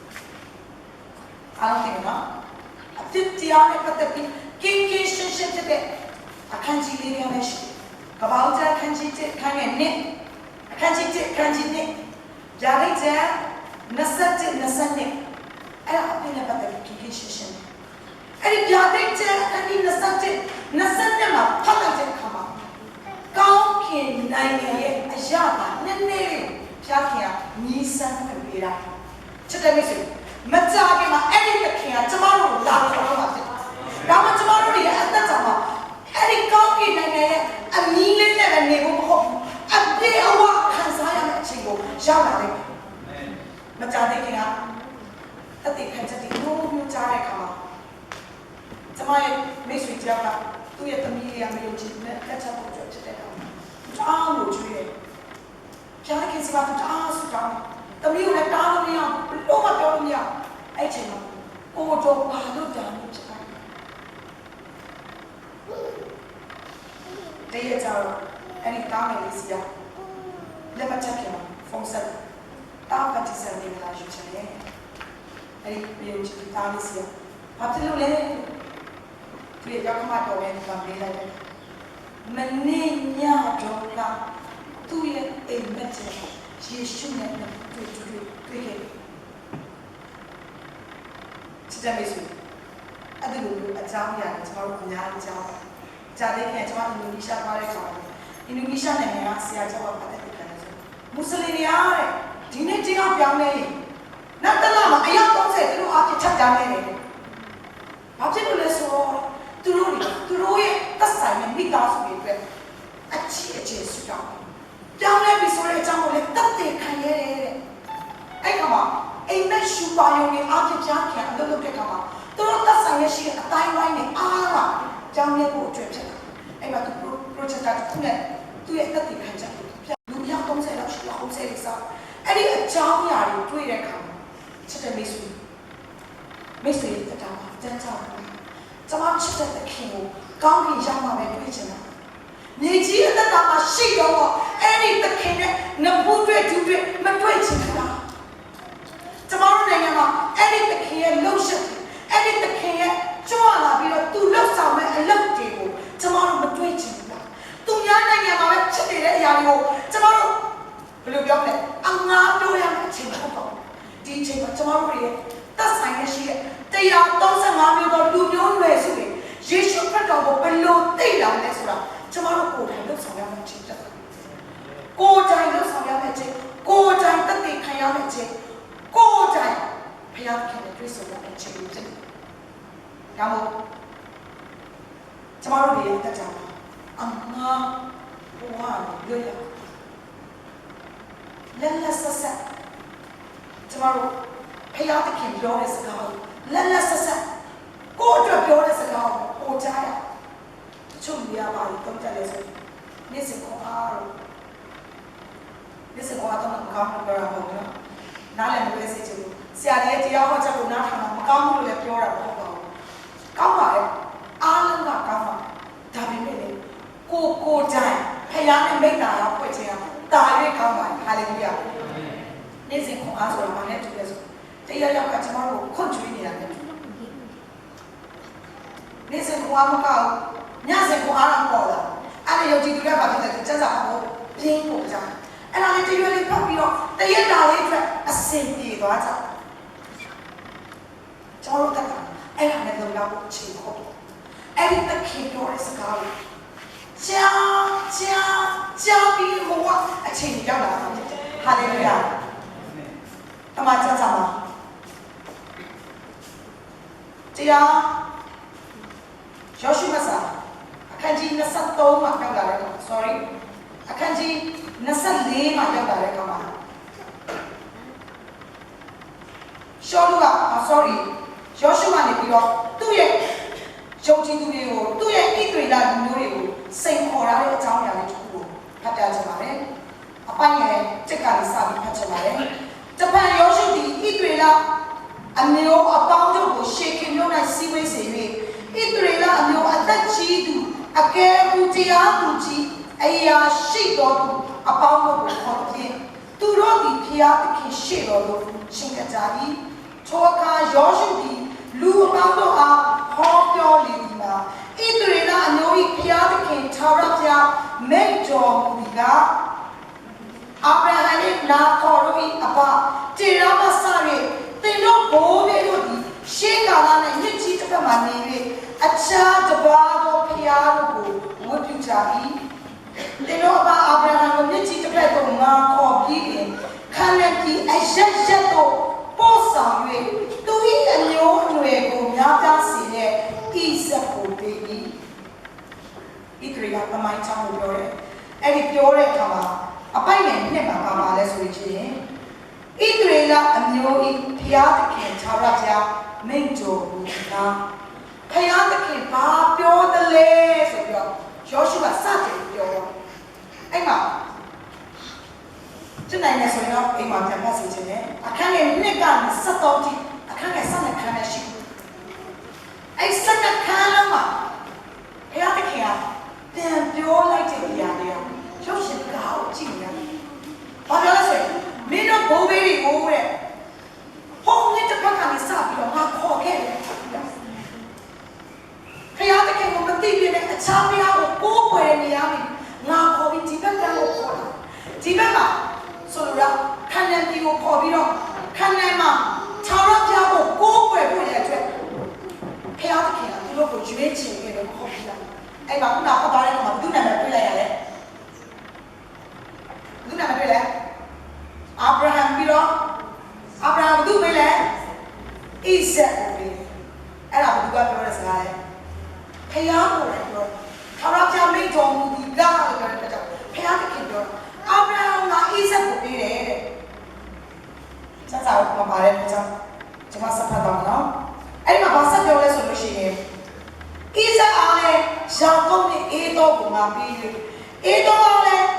အားလုံးသိနော်အပြစ်တရားနဲ့ပတ်သက်ပြီးကင်းရှင်းတဲ့အခန်းကြီးလေးခံမရှိကဘာဦးအခန်းကြီးတစ်ခန်းရဲ့နှစ်အခန်းကြီးတစ်အခန်းကြီးနှစ်ဂျာရိတ်ကျ20အဲ့ဒါအပြစ်နဲ့ပတ်သက်ပြီးကင်းရှင်းအဲ့ဒီဂျာရိတ်ကျအခန်းကြီး20မှာဖတ်လိုက်တဲ့အခါမှာကောင်းကင်နိုင်ငံရဲ့အရာကနည်းနည်းဖြားခင်ကညီးစမ်းပေးတာချစ်တယ်မိတ်ဆွေမကြခင်မှာအဲ့ဒီတခင်ကကျမတို့လာခေါ်တော့မှာဖြစ်တယ်။ဒါမှကျမတို့ရဲ့အသက်တာမှာအဲ့ဒီကောင်းကင်နိုင်ငံရဲ့အမီးလေးနဲ့နေဖို့မဟုတ်ဘူး။အပြည့်အဝခံစားရမယ့်အချိန်ကိုရောက်လာတယ်။မကြတဲ့ခင်ကအတိတ်ခံချက်တွေမျိုးကြားတဲ့အခါမှာကျမရဲ့မိတ်ဆွေကြောက်ကသူ့ရဲ့သမီးလေးကမယုံကြည်နဲ့လက်ချက်ပေါ်ဖြစ်တဲ့အခါမှာအားလို့ကျွေးတယ်။ကြားခင်စပါးတူအားဆူတောင်းတမီးကိုလည်းတားလို့မရဘူးလို့မပြောလို့မရအဲ့ချိန်မှာကိုတော့ဘာလို့တားလို့ဖြစ်တယ်တည့်ရကြတော့အဲ့ဒီတားမယ်လေးစီကလက်မချက်ခင်မှာဖုန်းဆက်တားပတ်တီဆန်နေလာယူချင်တယ်အဲ့ဒီမြေချီတားလေးစီကဘာဖြစ်လို့လဲသူရဲ့ရောက်မှတော့လည်းဗာမေးလိုက်တယ်မနေ့ညတော့ကသူ့ရဲ့အိမ်မက်ချက်ယေရှုနဲ့တွေ့ခဲ့ချစ်တဲ့မိတ်ဆွေအဲ့ဒီလိုအကြောင်းအရာတွေကျွန်တော်တို့အများကြီးကြားပါတယ်။ကြားတဲ့ခင်ကျွန်တော်အင်ဒိုနီးရှားသွားတဲ့အခါမှာအင်ဒိုနီးရှားနိုင်ငံကဆရာကျောင်းကပတ်သက်တဲ့ခံရဆိုမွတ်စလင်တွေအားတဲ့ဒီနေ့တရားပြောင်းနေရင်နောက်တစ်လမှာအယောက်30သူတို့အပြစ်ချက်ကြမ်းနေတယ်။ဘာဖြစ်လို့လဲဆိုတော့သူတို့ရဲ့သက်ဆိုင်တဲ့မိသားစုတွေအတွက်အချစ်ဆုတောင်းပြောင်းလဲပြီဆိုတဲ့အကြောင်းကိုလည်းတတ်သိခံရတယ်တဲ့အဲ့ခါမှာအိမ်မက်ရှူပါယုံနဲ့အားပြပြခံအလုပ်လုပ်တဲ့ခါမှာသူတို့သက်ဆိုင်ရရှိတဲ့အတိုင်းဝိုင်းနဲ့အားကကြောင်းလဲဖို့အတွက်ဖြစ်တာအဲ့မှာသူ project တစ်ခုနဲ့သူရဲ့တတ်သိခံချက်ကိုပြလူမျိုး30လောက်ရှိအောင်30လေးစားအဲ့ဒီအကြောင်းအရာတွေတွေ့တဲ့ခါမှာချစ်တဲ့မိတ်ဆွေရဲ့တရားမှာတန်းချတာကျွန်မချစ်တဲ့ခင်ကိုကောင်းကင်ရောက်မှပဲတွေ့ချင်တာမြေကြီးအသက်တာမှာရှိတော့အဲ့ဒီသခင်နဲ့နဖူးတွေ့ဒူးတွေ့မတွေ့ချင်တာကျမတို့နိုင်ငံမှာအဲ့ဒီသခင်ရဲ့လှုပ်ရှားအဲ့ဒီသခင်ရဲ့ကြွလာပြီးတော့သူလှုပ်ဆောင်မဲ့အလုပ်တွေကိုကျမတို့မတွေ့ချင်ဘူးသူများနိုင်ငံမှာပဲချစ်နေတဲ့အရာတွေကိုကျမတို့ဘယ်လိုပြောမလဲအငါပြောရမယ့်အချိန်ပေါ့ဒီအချိန်မှာကျမတို့ရဲ့သက်ဆိုင်ရရှိတဲ့135မျိုးသောလူမျိုးနွယ်စုတွေယေရှုခရစ်တော်ကိုဘယ်လိုသိလာလဲဆိုတာကျမတို့ကိုယ်တိုင်လှုပ်ဆောင်ရမယ့်ချိန်တက်တယ်။ကိုယ်တိုင်လှုပ်ဆောင်ရမယ့်ချိန်ကိုယ်တိုင်တသက်ခံရမယ့်ချိန်ကိုယ်တိုင်ဘုရားခင်နဲ့တွေ့ဆုံရမယ့်ချိန်ဖြစ်တယ်။ဒါမို့ကျမတို့ရဲ့တက်ကြမှာအမှားဘဝလွတ်ရလက်ဆက်ကျမတို့ဘုရားခင်ပြောတဲ့စကားလက်ဆက်ကိုယ်အတွက်ပြောတဲ့စကားကိုကြားရချုပ်ရပါလို့တောင်းကြလဲဆိုနေ့စဉ်ခေါ်အားနေ့စဉ်ခေါ်အားတော့မကောင်းဘူးပြောတာပေါ့နော်နားလည်းမပဲစေချင်ဘူးဆရာကြီးတရားဟောချက်ကိုနားထောင်တာမကောင်းဘူးလို့လည်းပြောတာမဟုတ်ပါဘူးကောင်းပါလေအားလုံးကကောင်းပါဒါပေမဲ့လေကိုတိုင်ဖခင်နဲ့မိတ္တာရောဖွင့်ခြင်းတာ၍ကောင်းပါဟာလေလုယာနေ့စဉ်ခေါ်အားဆိုတာဘာလဲတူလဲဆိုတရားရောက်ကကျွန်တော်တို့ခွန်ကျွေးနေတာလေနေ့စဉ်ခေါ်အားမကောင်းညစဉ်ကိုအားလုံးပေါ်လာအဲ့ဒါယုံကြည်သူတွေကဘာဖြစ်လဲစက်စာဖို့ပြင်းဖို့ကြအဲ့ဒါလေးတရွေ့လေးဖတ်ပြီးတော့တရက်တာလေးအတွက်အစင်ပြေသွားကြ ရောက်ဖို့ချိန်ဟုတ်တယ်အဲ့ဒီတခင်ပြောတဲ့စကားကိုကြာပြီးဟိုကအချိန်ရောက်လာတာဖြစ်တယ်ဟာလေလုယာအမှန်ချမ်းပါတရားယောရှုမဆာအခန်းကြီး23မှာရောက်လာတဲ့ကောင် sorry အခန်းကြီး24မှာရောက်လာတဲ့ကောင်ပါရှောလူက sorry ယောရှုကနေပြီးတော့သူ့ရဲ့ယုံကြည်သူတွေကိုသူ့ရဲ့ဣသရေလလူမျိုးတွေကိုစိန်ခေါ်ရတဲ့အကြောင်းအရာလေးတစ်ခုကိုဖတ်ပြချင်ပါတယ်အပိုင်းရဲ့တက်ကနေစပြီးဖတ်ချင်ပါတယ်တပန်ယောရှုသည်ဣသရေလအမျိုးအပေါင်းတို့ကိုရှေခင်မြို့၌စီးဝေးစေ၍ဣသရေလအမျိုးအသက်ကြီးသူအကယ်ဒူတရားသူကြီးအရာရှိတော်သူအပေါင်းတို့ကိုခေါ်ဖြင့်သူတို့သည်ဖျားသခင်ရှေ့တော်သို့ရှင်ကြ၏ထိုအခါယောရှုသည်လူအပေါင်းတို့အားဟောပြောလေသည်မှာဣသရေလအမျိုး၏ဖျားသခင်ထာဝရဘုရားမိန့်တော်မူသည်ကအာဗြဟံနှင့်နာခေါ်တို့၏အဘတေရမဆ၍သင်တို့ဘိုးဘေးတို့သည်ရှေးကာလ၌မြစ်ကြီးတစ်ဖက်မှနေ၍အခြားတစ်ပါးသောဖျားတို့ကိုဝတ်ပြုကြ၏သင်တို့အဘအာဗြဟံကိုမြစ်ကြီးတစ်ဖက်သို့ငါခေါ်ပြီးရင်ခါနန်ပြည်အရက်ရက်သို့ပို့ဆောင်၍သူ၏အမျိုးအနွယ်ကိုများပြားစေတဲ့ဣဇက်ကိုပေး၏ဣသရေလသမိုင်းချောင်းကိုပြောတယ်အဲ့ဒီပြောတဲ့အခါမှာအပိုင်နဲ့နှစ်မှာပါလဲဆိုရင်ဣသရေလအမျိုး၏ဖျားသခင်ထာဝရဘုရားမိန့်တော်မူတာဖျားသခင်ဘာပြောသလဲဆိုပြီးတော့ယောရှုကစတင်ပြောအဲ့မှာကျန်တဲ့ဆိုရင်တော့အိမ်မှာပြန်ဖတ်စီခြင်းနဲ့အခန်းငယ်နှစ်ကနေ73တိအခန်းငယ်12ခန်းနဲ့ရှိဘူးအဲ့12ခန်းလုံးမှာဘုရားသခင်ကပြန်ပြောလိုက်တဲ့အရာတွေကရုပ်ရှင်ကားကိုကြည့်နေရတယ်။ဘာပြောလဲဆိုရင်မင်းတို့ဘိုးဘေးတွေကိုတဲ့ဟောငါတစ်ဖက်ကနေစပြီးတော့ငါခေါ်ခဲ့တယ်။ဘုရားသခင်ကမသိပြတဲ့အခြားဘုရားကိုကိုးကွယ်နေရမယ်။ငါခေါ်ပြီးဒီဘက်ကကိုခေါ်တာ။ဒီဘက်မှာဆိုတော့ခန္ဓာကြီးကိုခေါ်ပြီးတော့ခန္ဓာမှာထာဝရဘုရားကိုကိုးကွယ်ဖို့ရတဲ့အတွက်ဘုရားသခင်ကသူတို့ကိုရွေးချယ်ခဲ့တယ်ခေါ်ပြီးတာ။အဲ့မှာခုနကပြောတဲ့ကောင်ကဘုသူ့နာမည်တွေ့လိုက်ရတယ်။ဘုသူ့နာမည်တွေ့လဲအာဗြဟံပြီးတော့အာဗြဟံဘုသူ့မေးလဲဣဇက်ကိုမေးအဲ့ဒါဘုသူကပြောတဲ့စကားလေဖျားကိုလည်းပြောထာဝရဘုရားမိန့်တော်မူသည်ကလို့ပြောတဲ့ကြောင့်ဖျားသခင်ပြောအာဗြဟံကဣဇက်ကိုပေးတယ်တဲ့စသအောင်မပါတယ်တဲ့ကြောင့်ကျွန်မစဖတ်တော့နော်အဲ့ဒီမှာဘာဆက်ပြောလဲဆိုလို့ရှိရင်ဣဇက်အားလည်းယာကုပ်နဲ့အေသောကိုငါပေးတယ်အေသောအားလည်း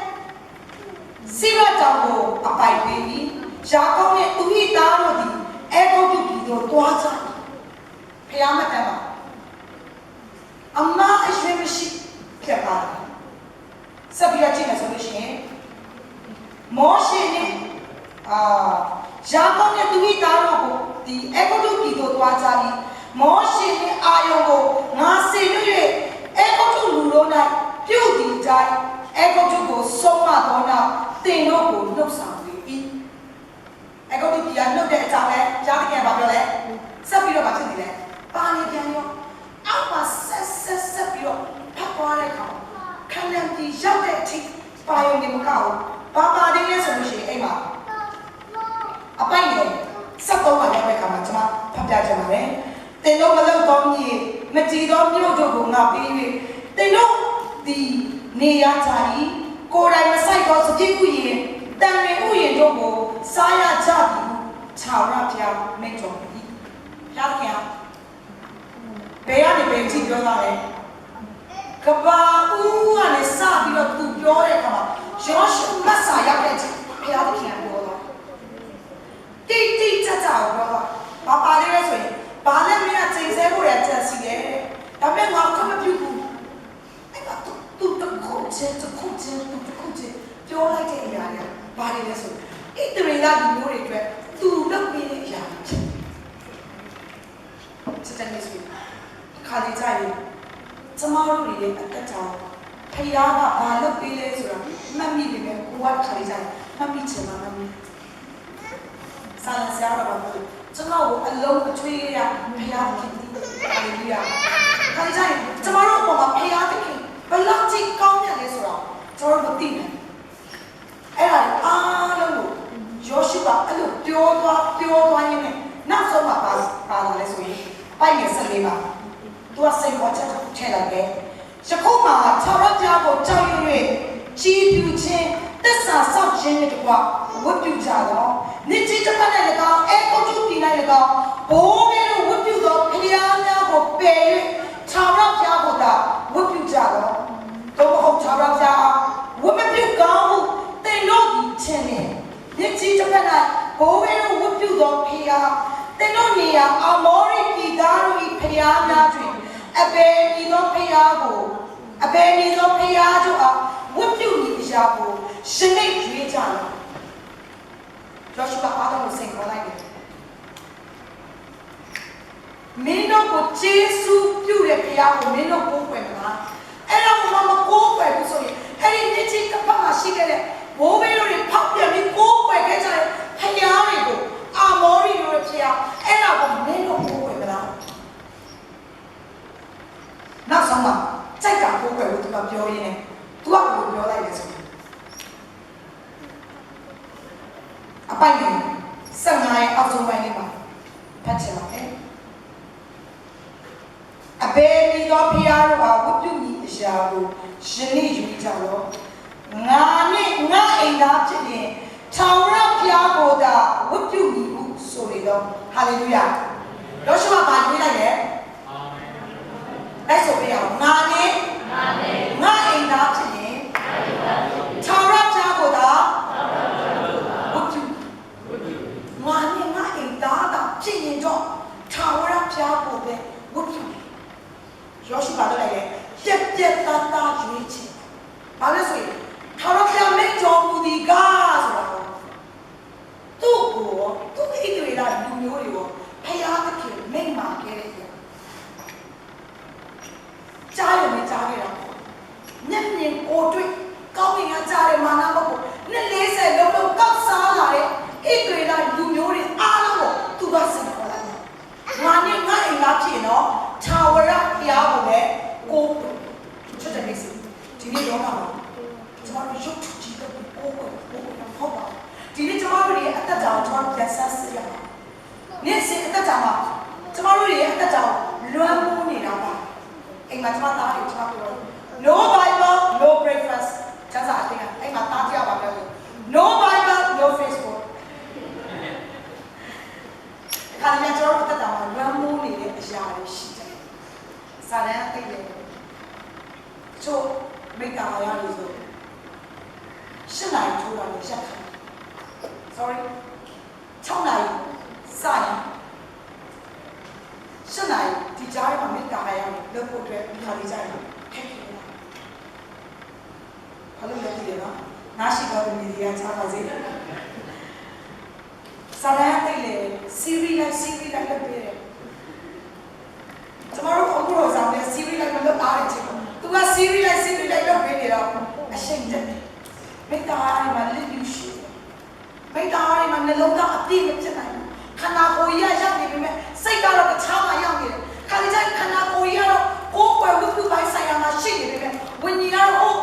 စိရတောင်ကိုအပိုင်ပေးပြီးယာကုပ်နဲ့သူ၏သားတို့သည်အေဂုတ်ပြည်သို့တွားကြ၏ဖျားမတတ်ပါအမအရွှေမရှိဖြစ်ပါတယ်ဆက်ပြီးတော့ကြည့်မယ်ဆိုလို့ရှိရင်မောရှေနဲ့ယာကုပ်နဲ့သူ၏သားတို့ကိုဒီအေဂုတ်ပြည်သို့တွားကြ၏မောရှေနဲ့အာယုန်ကိုငါစေလွှတ်၍အေဂုတ်လူတို့၌ပြုတ်တည်ကြ၏အေဂုတ်ကိုဆုံးမသောနောက်သင်တို့ကိုနှုတ်ဆောင်၏အေဂုတ်ပြည်ကနှုတ်တဲ့အကြောင်းလဲကြားတဲ့ကဘာပြောလဲဆက်ပြီးတော့မဖြစ်နေလဲပါနေပြန်ရောအောက်မှာဆက်ပြီးတော့ဖတ်သွားတဲ့အခါခန္ဓာပြည်ရောက်တဲ့အထိပါယုံနေမကောက်ဘာပါနေလဲဆိုလို့ရှိရင်အိမ်မှာအပိုင်နဲ့73မှာရောက်တဲ့အခါမှာကျွန်မဖတ်ပြချင်ပါတယ်သင်တို့မလုပ်သောမြေမကြည်သောမြို့တို့ကိုငါပေး၍သင်တို့ဒီနေရကြ၏ကိုယ်တိုင်မဆိုင်သောစပြည့်ဥယျာဉ်တန်မြဥယျာဉ်တို့ကိုစားရကြသည်ခြာဝရဘုရားမိန့်တော်မူ၏ဘုရားခင်ဘယ်ကနေဘယ်ထိပြောတာလဲကဘာဦးကနေစပြီးတော့သူပြောတဲ့အခါမှာယောရှုမတ်စာရောက်တဲ့အချိန်ဘုရားသခင်ကပြောတာတိကြကြပြောတာဘာပါလဲဆိုရင်ဘာလဲမင်းကချိန်ဆဖို့ရကြစီတယ်ဒါပေမဲ့ငါကမပြုဘူးအဲ့ကသူတခုချင်းပြောလိုက်တဲ့အရာတွေဘာတွေလဲဆိုဣသရေလလူမျိုးတွေအတွက်သူလုပ်ပေးတဲ့အရာတွေချက်တဲ့နေ့ဆိုခါလေးကြရင်ကျမတို့တွေရဲ့အသက်တာဖခင်ကဘာလုပ်ပေးလဲဆိုတာမှတ်မိနေတယ်ကိုကခါလေးကြရင်မှတ်မိချင်မှမှတ်မိစာလဆရာတော်က ကျွန်တော်ကိုအလုံးအထွေးရဖျားခင်ဒီဟာလေလုယာဒါကြောင့်ကျွန်တော်တို့အပေါ်မှာဖျားခင်ဘယ်လောက်ကြီးကောင်းမြတ်လဲဆိုတော့ကျွန်တော်မသိဘူးအဲ့ဒါအားလုံးကိုယောရှုကအဲ့လိုပြောသွားရင်းနဲ့နောက်ဆုံးမှာပါလာလဲဆိုရင်ပိုက်ငယ်14ပါသူကစိတ်ပေါ်ချက်ထည့်လိုက်တယ်ယခုမှ၆ရက်ကြာကိုကြောက်ရွံ့၍ကြီးပြူခြင်းသစ္စာဆောက်ခြင်းနဲ့တကွဝတ်ပြုကြတော့နေကြီးတစ်ပတ်နဲ့၎င်းအဲကုတ်ကျူပြည်၌၎င်းဘိုးမဲတို့ဝတ်ပြုသောဖျားများကိုပယ်၍၆ရက်ကြာကိုသာဝတ်ပြုကြတော့တော့မဟုတ်၆ရက်ကြာဝတ်မပြုကောင်းဟုတင်တို့ဒီခြင်းနဲ့နေကြီးတစ်ပတ်၌ဘိုးမဲတို့ဝတ်ပြုသောဖျားတင်တို့နေရာအမောရိပြည်သားတို့၏ဖျားများတွင်အဘယ်မည်သောဖျားတို့အားဝတ်ပြုနေကြဖို့ရှင်နေရွေးကြတယ်ယောရှုကအားလုံးကိုစိတ်ခေါ်လိုက်တယ်မင်းတို့ကိုကျေးဇူးပြုတဲ့ဘုရားကိုမင်းတို့ကိုးကွယ်မလားအဲ့တော့မကိုးကွယ်ဘူးဆိုရင်အဲ့ဒီတစ်ချိန်တစ်ပတ်မှရှိခဲ့တဲ့ဘိုးဘေးတို့တွေဖောက်ပြန်ပြီးကိုးကွယ်ခဲ့ကြတဲ့ဘုရားတွေကိုအာမောရိတို့ရဲ့ဘုရားအဲ့ဒါကိုမင်းတို့ကိုးကွယ်မလားနောက်ဆုံးမှာကြိုက်တာကိုးကွယ်လို့သူကပြောရင်းနဲ့သူကဘယ်လိုပြောလိုက်လဲဆိုအပိုင်နဲ့15ရဲ့အောက်ဆုံးပိုင်းလေးမှာဖတ်ချင်ပါတယ်အဘယ်မည်သောဖျားတို့အားဝတ်ပြုမိအရာကိုရှင်နေယူကြတော့ငါနဲ့ငါအိမ်သားဖြစ်ရင်ထာဝရဘုရားကိုသာဝတ်ပြုမိဟုဆိုရတော့ဟာလေလုယာယောရှုကဘာပြောလိုက်လဲအာမင်လိုက်ဆိုပြရအောင်ငါနဲ့ငါအိမ်သားဖြစ်ရင်ထာဝရဘုရားကိုသာဝတ်ပြုငါနဲ့ငါအိမ်သားသာဖြစ်ရင်တော့ထာဝရဘုရားကိုပဲဝတ်ပြုယောရှုကလည်းပြက်သားရွေးချယ်ဘာလဲဆိုရင်ထာဝရဘုရားမိန့်တော်မူသည်ကားဆိုတာသူ့ကိုသူ့ဣသရေလလူမျိုးတွေကိုဘုရားသခင်မိန့်မာခဲ့တဲ့ကြားရမယ်ကြားခဲ့တာမျက်မြင်ကိုတွေ့ကောင်းကင်ကကြားတဲ့မာနဘုတ်ကိုနှစ်40လုံးလုံးကောက်စားလာတဲ့ဣသရေလလူမျိုးတွေအားလုံးကိုသူကစံခေါ်လိုက်တယ်။ငါနဲ့ငါအိမ်သားဖြစ်တော့ထာဝရဘုရားကိုလည်းကိုးချစ်တဲ့မိတ်ဆွေဒီနေ့တော့မှာကျွန်တော်ရုပ်ထုကြည့်တော့ကိုးဟုတ်ပါဒီနေ့ကျွန်တော်တို့ရဲ့အသက်တာကိုကျွန်တော်ပြန်ဆက်စစ်ရအောင်။နေ့စဉ်အသက်တာမှာကျွန်တော်တို့ရဲ့အသက်တာကိုလွမ်းမိုးနေတာပါအိမ်မှာကျွန်မသားတွေကျွန်တော်ပြော no bible no breakfast ကျန်စာအတင်းအိမ်မှာသားတယောက်ပါပြောလို့ no bible no facebook ခါလည်းကျွန်တော်တို့တက်တာမှာလွမ်းမိုးနေတဲ့အရာတွေရှိတယ်စာတန်းသိတယ်ချို့မိတ္တာရလို့ဆိုရှင်းနိုင်ထိုးတာလည်းရက်ခံ sorry 6နိုင်စာရင်ရှင်းနိုင်ဒီကြားထဲမှာမိတ္တာရလို့ဖို့အတွက်ခါလေးကြတယ်ခက်ခဲလားဘာလို့လဲဒီနော်နားရှိတော့ဒီနေရာချပါစေစာရန်တိတ်လေ series လိုက်လုပ်ပေးတယ်ကျွန်တော်တို့အခုတော့ဆောင်တဲ့ series လိုက်မလုပ်အားတဲ့ချိန်သူက series လိုက်လုပ်ပေးနေတော့အရှိန်တက်တယ်မိတ္တာရမှာလက်ယူရှိမိတ္တာရမှာနှလုံးသားအပြည့်မဖြစ်နိုင်ဘူးခန္ဓာကိုယ်ကြီးရောက်နေပြီမဲ့စိတ်ကတော့တခြားမှရောက်နေတယ်ခါကြိုက်ခန္ဓာကိုယ်ကြီးကတော့ကိုယ်ကွယ်ဝတ်ပြုပိုင်းဆိုင်ရာမှာရှိနေပြီမဲ့ဝိညာဉ်ကတော့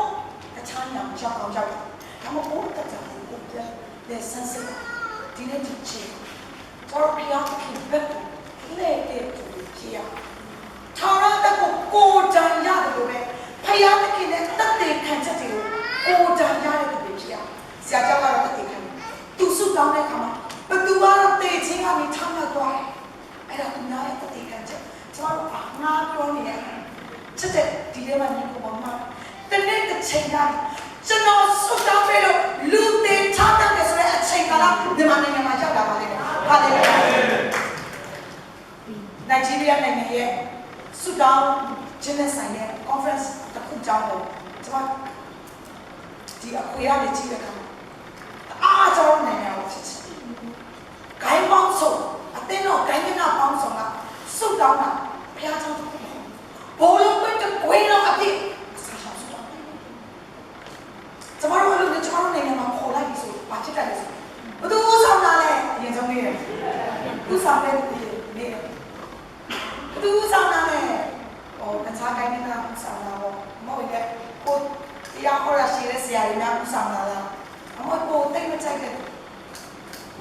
တခြားညောင်ကြောက်အောင်ကြောက်တယ်ဒါမှမဟုတ်တခြားကိုယ်တဲ့ဆန်းစစ်ဒီနေ့ဒီချိန်တော်ပြားဖြစ်ဘက်လေတဲ့ကြီးရထာဝရတကိုကြံရတယ်လို့ပဲဖယားတခင်နဲ့တက်တဲ့ခံချက်တွေကိုကြံရတယ်လို့ဖြစ်ရဆရာကျောင်းကတော့တက်တဲ့ခံသူစုတောင်းတဲ့ခါမှာဘသူကတော့တေချင်းကနေထောင်းရသွားတယ်အဲ့ဒါသူနားရဲ့တက်တဲ့ခံချက်ကျွန်တော်ငါပြောနေတယ်ချက်တဲ့ဒီထဲမှာညီကိုပေါ့မှာတနေ့တစ်ချိန်တိုင်းကျွန်တော်စုတောင်းပြီးတော့လူသေးထားတယ်ဆိုတဲ့အချိန်ကလာမြန်မာနိုင်ငံမှာရောက်လာပါလိမ့်မယ်ဟာလေလုယာနိုင်ဂျီးရီးယားနိုင်ငံရဲ့စုတောင်းခြင်းနဲ့ဆိုင်တဲ့ conference တစ်ခုကြောင်းကိုကျွန်တော်ဒီအခွေရနေကြည့်တဲ့အခါအားကြောင်းနိုင်ငံကိုဖြစ်ချင်ဂိုင်းပေါင်းစုံအတင်းတော့ဂိုင်းကနာပေါင်းစုံကစုတောင်းတာဘုရားကြောင့်ဘောလုံးကွင်းတဲ့ကွင်းတော့အပြည့်ကျွန်တော်တို့နိုင်ငံမှာခေါ်လိုက်ပြီဆိုဘာဖြစ်တယ်လဲဘယ်သူဆောင်လာလဲအရင်ဆုံးနေတယ် လူဆောင်တဲ့နေသူဆောင်တာနဲ့ဟိုတခြားကိုင်းနေတာဆောင်တာပေါ့မဟုတ်ရဲ့ကိုတရားဟောရရှိတဲ့ဆရာကြီးများဦးဆောင်တာလားအမကိုတိတ်မချိုက်တဲ့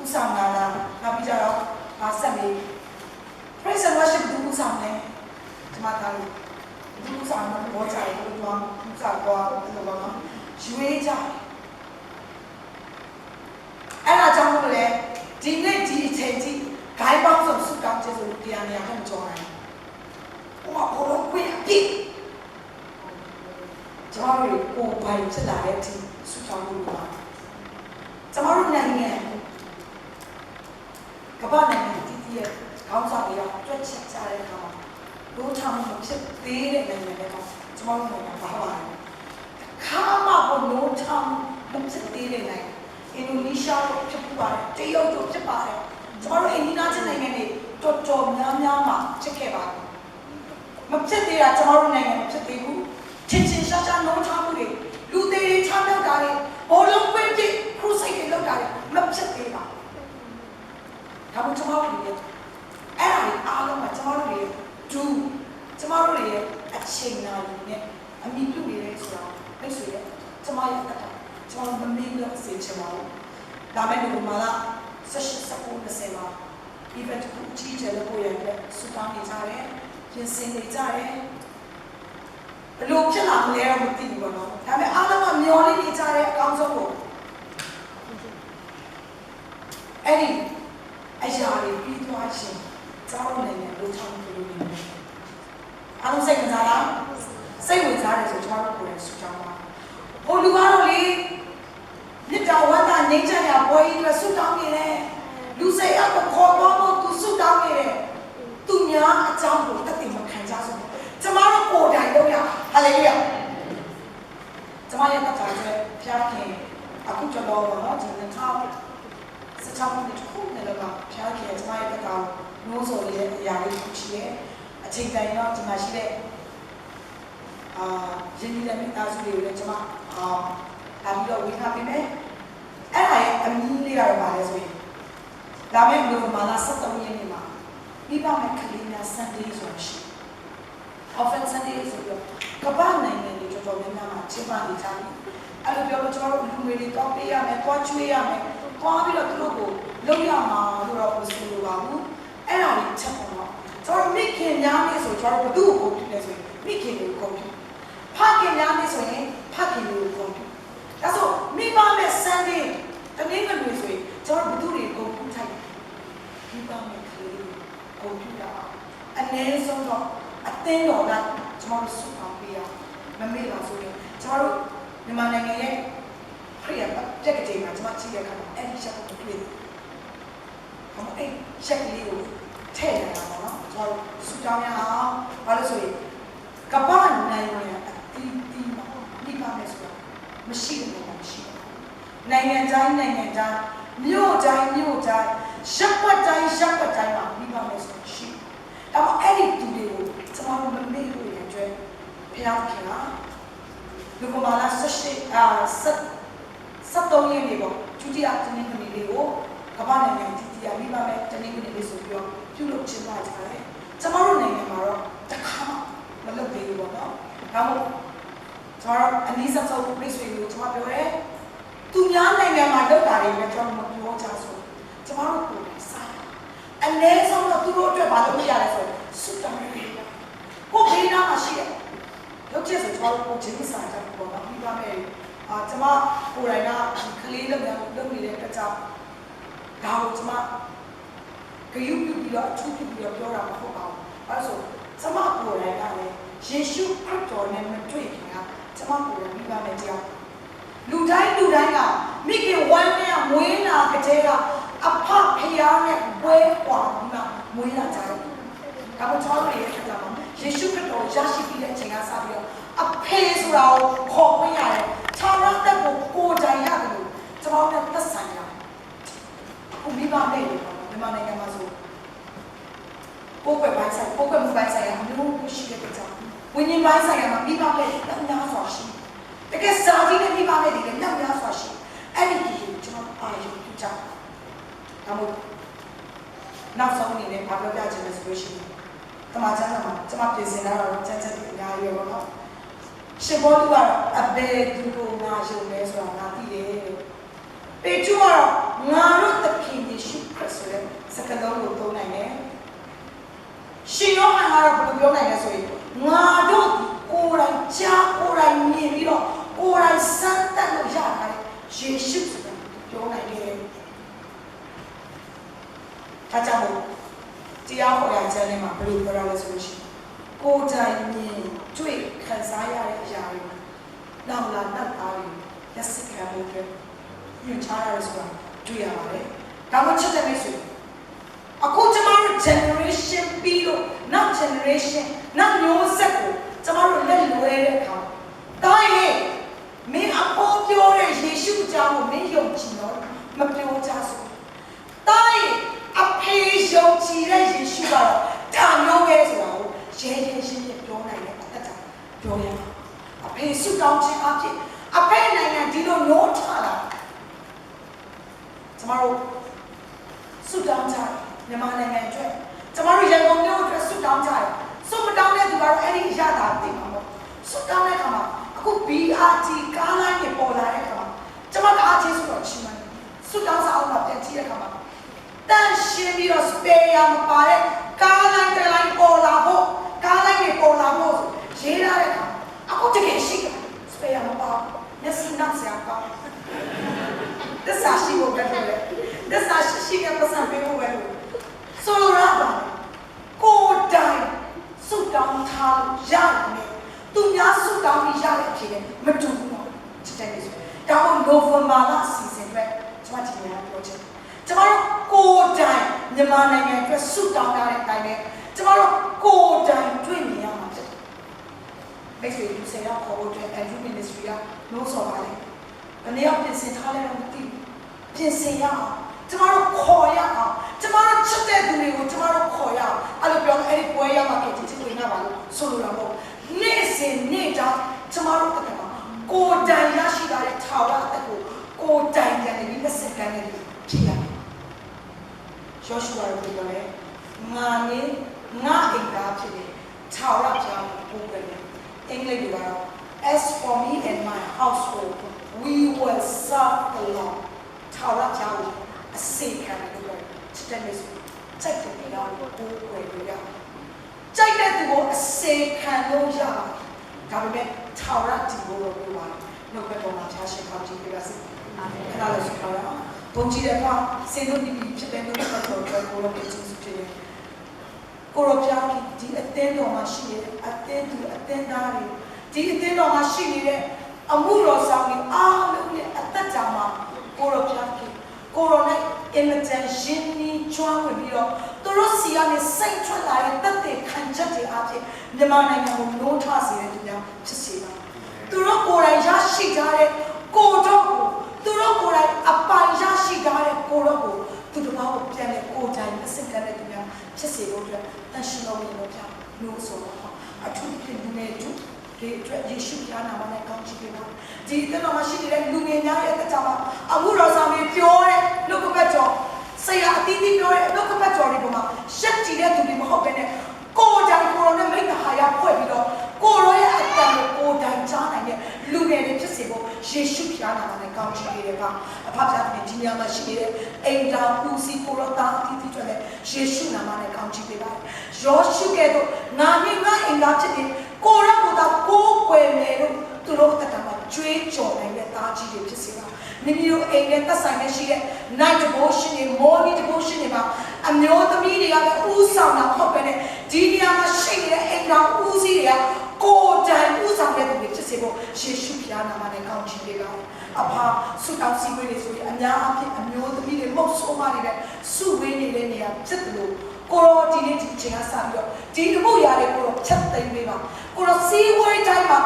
ဦးဆောင်တာလားနောက်ပြီးကြတော့ဘာဆက်မေး Praise and worship ဒူဦးဆောင်တယ်ဒီမှာတာလို့ဒူဦးဆောင်မှာဘောချာကိုတော့ဦးဆောင်တော့ဘယ်လိုပါလဲရွေးကြအဲ့ဒါကြောင့်မို့လဲဒီနေ့ဒီအချိန်ကြီးဂိုင်းပေါင်းစုံစုတောင်းကျေးဇူးတရားများကိုကြောင်းတယ်ဟိုဘောလုံးကိုအပြစ်ကျွန်တော်တို့ကိုပိုင်ဖြစ်လာတဲ့အထိစုတောင်းလို့ပါကျွန်တော်တို့နိုင်ငံကမ္ဘာနိုင်ငံတည်တည်ရဲ့ခေါင်းဆောင်တွေရောတွက်ချက်ကြတဲ့အခါမှာလို့ထောင်မဖြစ်သေးတဲ့နိုင်ငံတွေကကျွန်တော်တို့နိုင်ငံပါပါတယ်ခါမှဘလို့ထောင်မဖြစ်သေးတဲ့နိုင်ငံအင်ဒိုနီးရှားတို့ဖြစ်ပါတယ်တရုတ်တို့ဖြစ်ပါတယ်ကျွန်တော်တို့အိန္ဒိယနိုင်ငံတွေတော်တော်များများမှဖြစ်ခဲ့ပါတယ်မဖြစ်သေးတာကျွန်တော်တို့နိုင်ငံမဖြစ်သေးဘူးချင်းချင်းရှားရှားလုံးထားမှုတွေလူသေးတွေချမ်းမြောက်တာတွေဘောလုံးကွင်းပြခရုစိတ်တွေလောက်တာတွေမဖြစ်သေးပါဒါမှကျွန်တော်တို့ရဲ့အဲ့ဒါတွေအားလုံးကကျွန်တော်တို့ရဲ့ကျွန်တော်တို့ရဲ့အချိန်နာရီနဲ့အမိပြုနေတယ်ဆိုတော့အဲ့ဆိုရင်ကျွန်တော်ရဲ့အတ္တကျွန်တော်မမေ့လို့စေချင်ပါဘူးဒါမဲ့ဒီမှာလား16-19မှာ event ကိုကြီးကျယ်လို့ပို့ရတဲ့စူတောင်းနေကြတယ်ပြင်ဆင်နေကြတယ်ဘယ်လိုဖြစ်လာမလဲတော့မသိဘူးပေါ့နော်ဒါပေမဲ့အားလုံးကမျောနေကြတဲ့အကောင်းဆုံးကိုအဲ့ဒီအရာတွေပြီးသွားခြင်းကြောင်းနိုင်ငံလို့ထောင်းလို့နေတယ်အားလုံးစိတ်ဝင်စားလားစိတ်ဝင်စားတယ်ဆိုကျွန်တော်တို့ကိုယ်စူတောင်းပါဟိုလူကတော့လေမြစ်တာဝမ်းသာငြိမ်းချမ်းရာပွဲကြီးအတွက်ဆုတောင်းနေတယ်လူစိတ်အပ်ကိုခေါ်တော့ဖို့သူဆုတောင်းနေတယ်သူများအကြောင်းကိုတတ်သိမခံကြဆိုကျမတို့ကိုယ်တိုင်လုပ်ရဟာလေလုယာကျမရဲ့တတ်တာကျဖျားခင်အခုကျွန်တော်တော့ဒီနေ့ထားစချောင်းနဲ့ခုနဲ့လောကဖျားခင်ကျမရဲ့တတ်တာနိုးစော်ရဲ့အရာလေးကိုရှိရဲ့အချိန်တိုင်းတော့ဒီမှာရှိတဲ့ရင်းနှီးတဲ့မိသားစုတွေကိုလည်းကျမလာပြီးတော့ဝင်ထားပေးမယ်အဲ့ဒါရဲ့အမီးလေးကတော့ပါလဲဆိုရင်ဒါမဲ့ဘုရားမာလာ73ရက်နေ့မှာမိဘမဲ့ကလေးများ Sunday ဆိုရှိ Often Sunday ဆိုတော့ကမ္ဘာနိုင်ငံတွေတော်တော်များများမှာကျင်းပနေကြတယ်အဲ့လိုပြောလို့ကျွန်တော်တို့လူငယ်တွေတောင်းပေးရမယ်တွားချွေးရမယ်တွားပြီးတော့သူတို့ကိုလုပ်ရမှာလို့တော့မဆိုလိုပါဘူးအဲ့ဒါလေးချက်ပေါ်တော့ကျွန်တော်မိခင်များနေဆိုကျွန်တော်တို့ဘုသူ့ကိုပြုတယ်ဆိုရင်မိခင်ကိုကုန်ပြုဖခင်များနေဆိုရင်ဖခင်ကိုကုန်ပြုဒါဆိုမိဘမဲ့ Sunday တနေ့ကလေးဆိုရင်ကျွန်တော်ဘုသူတွေကိုပြုထိုက်မိဘမဲ့ကလေးကိုပြုတာအနည်းဆုံးတော့အသင်းတော်ကကျွန်တော်တို့စုပေါင်းပေးရမမေ့ပါဆိုရင်ကျွန်တော်တို့မြန်မာနိုင်ငံရဲ့ခရီးရတက်ကလေးမှာကျွန်တော်ကြည့်ရခါမှာအဲ့ဒီချက်ကိုတွေ့တယ်။ဟောအဲ့ချက်ကလေးကိုထည့်နေတာပေါ့နော်။ကျွန်တော်စုတောင်းရအောင်ဘာလို့ဆိုရင်ကပ္ပနိုင်ငံရဲ့အတီးတီးမှာမိဘမဲ့ဆိုတာမရှိတယ်လို့မရှိဘူး။နိုင်ငံတိုင်းမြို့တိုင်းရပ်ကွက်တိုင်းမှာမိဘမဲ့ဆိုတာရှိတယ်။ဒါပေမဲ့အဲ့ဒီသူတွေကိုကျွန်တော်မမေ့လို့ရကြွယ်ဖျောက်ခင်လားလူကမာလာ73ရက်နေ့ပေါ့ဒုတိယတနင်္ဂနွေလေးကိုကမ္ဘာနိုင်ငံတည်တည်မိဘမဲ့တနင်္ဂနွေလေးဆိုပြီးတော့ပြုလုပ်ချင်ပါကြတယ်ကျွန်တော်တို့နိုင်ငံမှာတော့တခါမလုပ်သေးဘူးပေါ့နော်ဒါမို့ကျွန်တော်အနည်းဆုံးမိတ်ဆွေတွေကိုကျွန်တော်ပြောရဲသူများနိုင်ငံမှာလုပ်တာတွေလည်းကျွန်တော်မပြောကြဆိုကျွန်တော်တို့ကိုစားအနည်းဆုံးတော့သူတို့အတွက်ဘာလုပ်ရလဲဆိုစွတ်တောင်းရတယ်ကိုဘေးနားမှာရှိတယ်လုပ်ချက်ဆိုကျွန်တော်တို့ဂျင်းစားကြပေါ့နော်ပြီးပါမယ်ကျွန်မကိုယ်တိုင်ကကလေးလုပ်နေတဲ့အတွက်ကြောင့်ဒါကိုကျွန်မဂရုပြုပြီးတော့အထူးပြုပြီးတော့ပြောတာမဟုတ်ပါဘူး။အဲဆိုကျွန်မကိုယ်တိုင်ကလည်းယေရှုခရစ်တော်နဲ့မတွေ့ခင်ကကျွန်မကိုယ်တိုင်ပြီးပါမယ်ကြောင်းလူတိုင်းကမိခင်ဝမ်းနဲ့မွေးလာကြတဲ့ကအဖဖယားနဲ့ဝဲကွာပြီးမှမွေးလာကြတယ်။ဒါမှကျွန်တော်ရဲ့အကြောင်းပါယေရှုခရစ်တော်ရရှိပြီးတဲ့အချိန်ကစပြီးတော့အဖေဆိုတာကိုခေါ်ခွင့်ရတယ်။ခြားရတဲ့ကိုတိုင်ရတယ်လို့ကျွန်တော်နဲ့သက်ဆိုင်ရအခုမိဘမဲ့မြန်မာနိုင်ငံမှာဆိုကိုယ်ပဲပိုင်းဆိုင်ကိုယ်ပဲမပိုင်းဆိုင်ရမျိုးရှိတဲ့ကြောင့်ဝိညာဉ်ပိုင်းဆိုင်ရမှာမိဘမဲ့လက်များစွာရှိတကယ်စာကြီးနဲ့မိဘမဲ့တွေလည်းလက်များစွာရှိအဲ့ဒီကိုကျွန်တော်အာရုံပြုကြဒါမို့ နောက်ဆုံးအနေနဲ့ပြောပြချင်တယ်ဆိုလို့ရှိရင်တမန်ကျမ်းစာမှာကျွန်မပြင်ဆင်လာတော့ချက်ချက်အများကြီးရောနော်ရှင်ဘောလူကတော့အဘယ်သူကိုငါယုံလဲဆိုတာငါသိတယ်ပေကျူကတော့ငါတို့သခင်ယေရှုခရစ်ဆိုတဲ့စကားလုံးကိုသုံးနိုင်တယ်ရှင်ယောဟန်ကတော့ဘယ်လိုပြောနိုင်လဲဆိုရင်ငါတို့ကိုယ်တိုင်ကြားကိုယ်တိုင်မြင်ပြီးတော့ကိုယ်တိုင်စမ်းသပ်လို့ရတာလေယေရှုဆိုတာပြောနိုင်တယ်ဒါကြောင့်တရားဟောရခြင်းနဲ့မှာဘယ်လိုပြောရလဲဆိုလို့ရှိရင်ကိုယ်တိုင်မြင်တွေ့ခံစားရတဲ့အရာတွေနောက်လာနောက်သားတွေလက်စခံဖို့အတွက်ညွှန်ကြားရတယ်ဆိုတာတွေ့ရပါတယ်ဒါမှချစ်တဲ့မိတ်ဆွေအခုကျမတို့ generation ပြီးတော့နောက် generation နောက်မျိုးဆက်ကိုကျမတို့လက်လွဲတဲ့အခါတားရဲ့မင်းအပေါ်ပြောတဲ့ယေရှုအကြောင်းကိုမင်းယုံကြည်တော့မပြောကြစို့တားရဲ့အဖေယုံကြည်တဲ့ယေရှုကတော့ဒါမျိုးပဲဆိုတာကိုရဲရဲရှင်းရှင်းပြောနိုင်တဲ့အတ္တပြောရမှာအဖေဆုတောင်းခြင်းအဖြစ်အဖေနိုင်ငံဒီလိုနိုးထလာကျမတို့ဆုတောင်းကြတယ်မြန်မာနိုင်ငံအတွက်ကျမတို့ရန်ကုန်မြို့အတွက်ဆုတောင်းကြတယ်ဆုမတောင်းတဲ့သူကတော့အဲ့ဒီရတာသိမှာပေါ့ဆုတောင်းတဲ့အခါမှာအခု BRT ကားလိုင်းတွေပေါ်လာတဲ့အခါမှာကျမကအားချင်းဆိုတော့ချီးမွမ်းတယ်ဆုတောင်းစာအုပ်မှာပြန်ကြည့်တဲ့အခါမှာတန်ရှင်းပြီးတော့ spare ရမပါတဲ့ကားလိုင်းတွေလိုင်းပေါ်လာဖို့ကားလိုင်းတွေပေါ်လာဖို့ရေးရတဲ့အခါအခုတကယ်ရှိတယ် spare ရမပါမျက်စိနောက်စရာပါတစ္ဆာရှိဖို့ပဲဖြစ်တယ်တစ္ဆာရှိတဲ့ပတ်စံပေးဖို့ပဲဆိုလိုတာပါကိုယ်တိုင်ဆုတောင်းထားလို့ရတယ်သူများဆုတောင်းပြီးရတဲ့အဖြစ်နဲ့မတူဘူးတော့ချစ်တယ်ဆိုဒါမှနိုဝင်ဘာလအစီအစဉ်အတွက်ကျွန်မဒီနေ့ပြောချင်တယ်ကျွန်တော်ကိုယ်တိုင်မြန်မာနိုင်ငံအတွက်ဆုတောင်းထားတဲ့အတိုင်းပဲကျွန်တော်ကိုယ်တိုင်တွေ့မြင်ရမှာဖြစ်တယ်မိတ်ဆွေဒီဆေးရောက်ခေါ်ဖို့အတွက် Andrew Ministry ကနှိုးဆော်ပါလေဘယ်နည်းအောင်ပြင်ဆင်ထားလဲတော့မသိဘူးပြင်ဆင်ရအောင်ကျမတို့ခေါ်ရအောင်ကျမတို့ချစ်တဲ့သူတွေကိုကျမတို့ခေါ်ရအောင်အဲ့လိုပြောအဲ့ဒီပွဲရမှာဖြစ်ချစ်ဝင်ရပါလို့ဆိုလိုတာပေါ့နေ့စဉ်နေ့တိုင်းကျမတို့တက်မှာကိုယ်တိုင်ရရှိတာတဲ့ထာဝရအသက်ကိုကိုယ်တိုင်ကြတယ်ဒီလက်စကန်နဲ့ဖြစ်ရတယ်ယောရှုအားပြောတယ်ငါနဲ့ငါအိမ်သားဖြစ်တယ်ထာဝရကြောင့်ပို့တယ်အင်္ဂလိပ်လိုကတော့ as for me and my household we will serve the Lord ထာဝရကြောင့်အစေခံလို့ချစ်တဲ့မိတ်ဆွေစိတ်တွေတော့ကိုယ်ကိုယ်လို့ရကြိုက်တဲ့သူကိုအစေခံလို့ရဒါပေမဲ့ထာဝရဒီကိုလို့ပြောပါတယ်နှုတ်ကပေါ်မှာဖျားရှင်ကောင်းချီးပေးပါစေအာမင်ခဏလို့ဆိုတော့ဘုန်းကြီးတဲ့ကစေလို့ဒီဖြစ်တဲ့နှုတ်ကပေါ်ကိုကိုလို့ပြောချင်ဖြစ်တယ်ကိုရောပြားဒီအသင်းတော်မှာရှိနေတဲ့အသင်းသူအသင်းသားတွေဒီအသင်းတော်မှာရှိနေတဲ့အမှုတော်ဆောင်တွေအားလုံးနဲ့အသက်တာမှာကိုရောပြားကိုရိုနဲ့အင်မတန်ရှင်းနေကြွားဝင်ပြီးတော့သူတို့စီကနေစိတ်ထွက်လာတဲ့တက်တဲ့ခံချက်တွေအဖြစ်မြန်မာနိုင်ငံကိုနိုးထစေတဲ့သူများဖြစ်စေပါသူတို့ကိုယ်တိုင်ရရှိကြတဲ့ကိုတော့ကိုသူတို့ကိုယ်တိုင်အပိုင်ရရှိကြတဲ့ကိုတော့ကိုသူတို့ဘာကိုပြန်လဲကိုယ်တိုင်အစစ်ကတဲ့သူများဖြစ်စေဖို့အတွက်တန်ရှင်တော်ကိုပြောလို့ဆိုတော့အထူးဖြစ်နေတူဒီအတွက်ယေရှုပြားနာမနဲ့ကောင်းချီးပေးပါဒီတော့မရှိတဲ့လူငယ်များရဲ့အကြောင်းအမှုတော်ဆောင်တွေပြောတဲ့နှုတ်ကပတ်တော်ဆရာအသီးသီးပြောတဲ့နှုတ်ကပတ်တော်တွေပေါ်မှာရှက်ကြည်တဲ့သူတွေမဟုတ်ဘဲနဲ့ကိုယ်တိုင်ကိုယ်တော်နဲ့မိတ္တဟာယဖွဲ့ပြီးတော့ကိုယ်တော်ရဲ့အတန်ကိုကိုယ်တိုင်ကြားနိုင်တဲ့လူငယ်တွေဖြစ်စေဖို့ယေရှုပြားနာမနဲ့ကောင်းချီးပေးတယ်ပါအဖဖျားတဲ့ဒီညမှာရှိနေတဲ့အိမ်တော်ဦးစီးကိုယ်တော်သားအသီးသီးတွေလည်းယေရှုနာမနဲ့ကောင်းချီးပေးပါယောရှုကဲ့သို့ငါနဲ့ငါအိမ်တော်ဖြစ်တဲ့ကိုယ်တော်ကိုသာကိုယ်ွယ်မယ်လို့သူတို့အတ္တမှာကြွေးကြော်နိုင်တဲ့သားကြီးတွေဖြစ်စေပါမိမိတို့အိမ်နဲ့သက်ဆိုင်တဲ့ရှိတဲ့ night devotion တွေ morning devotion တွေမှာအမျိုးသမီးတွေကလည်းဥဆောင်တာမဟုတ်ပဲနဲ့ဒီနေရာမှာရှိနေတဲ့အိမ်တော်ဦးစီးတွေကကိုယ်တိုင်ဥဆောင်တဲ့သူတွေဖြစ်စေဖို့ယေရှုဖျားနာမနဲ့ကောင်းချီးပေးပါအဖဆုတောင်းစီဝေးတွေဆိုရင်အများအပြားအမျိုးသမီးတွေမဟုတ်ဆိုးမတွေနဲ့စုဝေးနေတဲ့နေရာဖြစ်တယ်လို့ကိုရောဒီနေ့ဒီချိန်ကစပြီးတော့ဒီအမှုရာတွေကိုတော့ချက်သိမ်းပေးပါကိုရောစီဝေးတိုင်းမှာ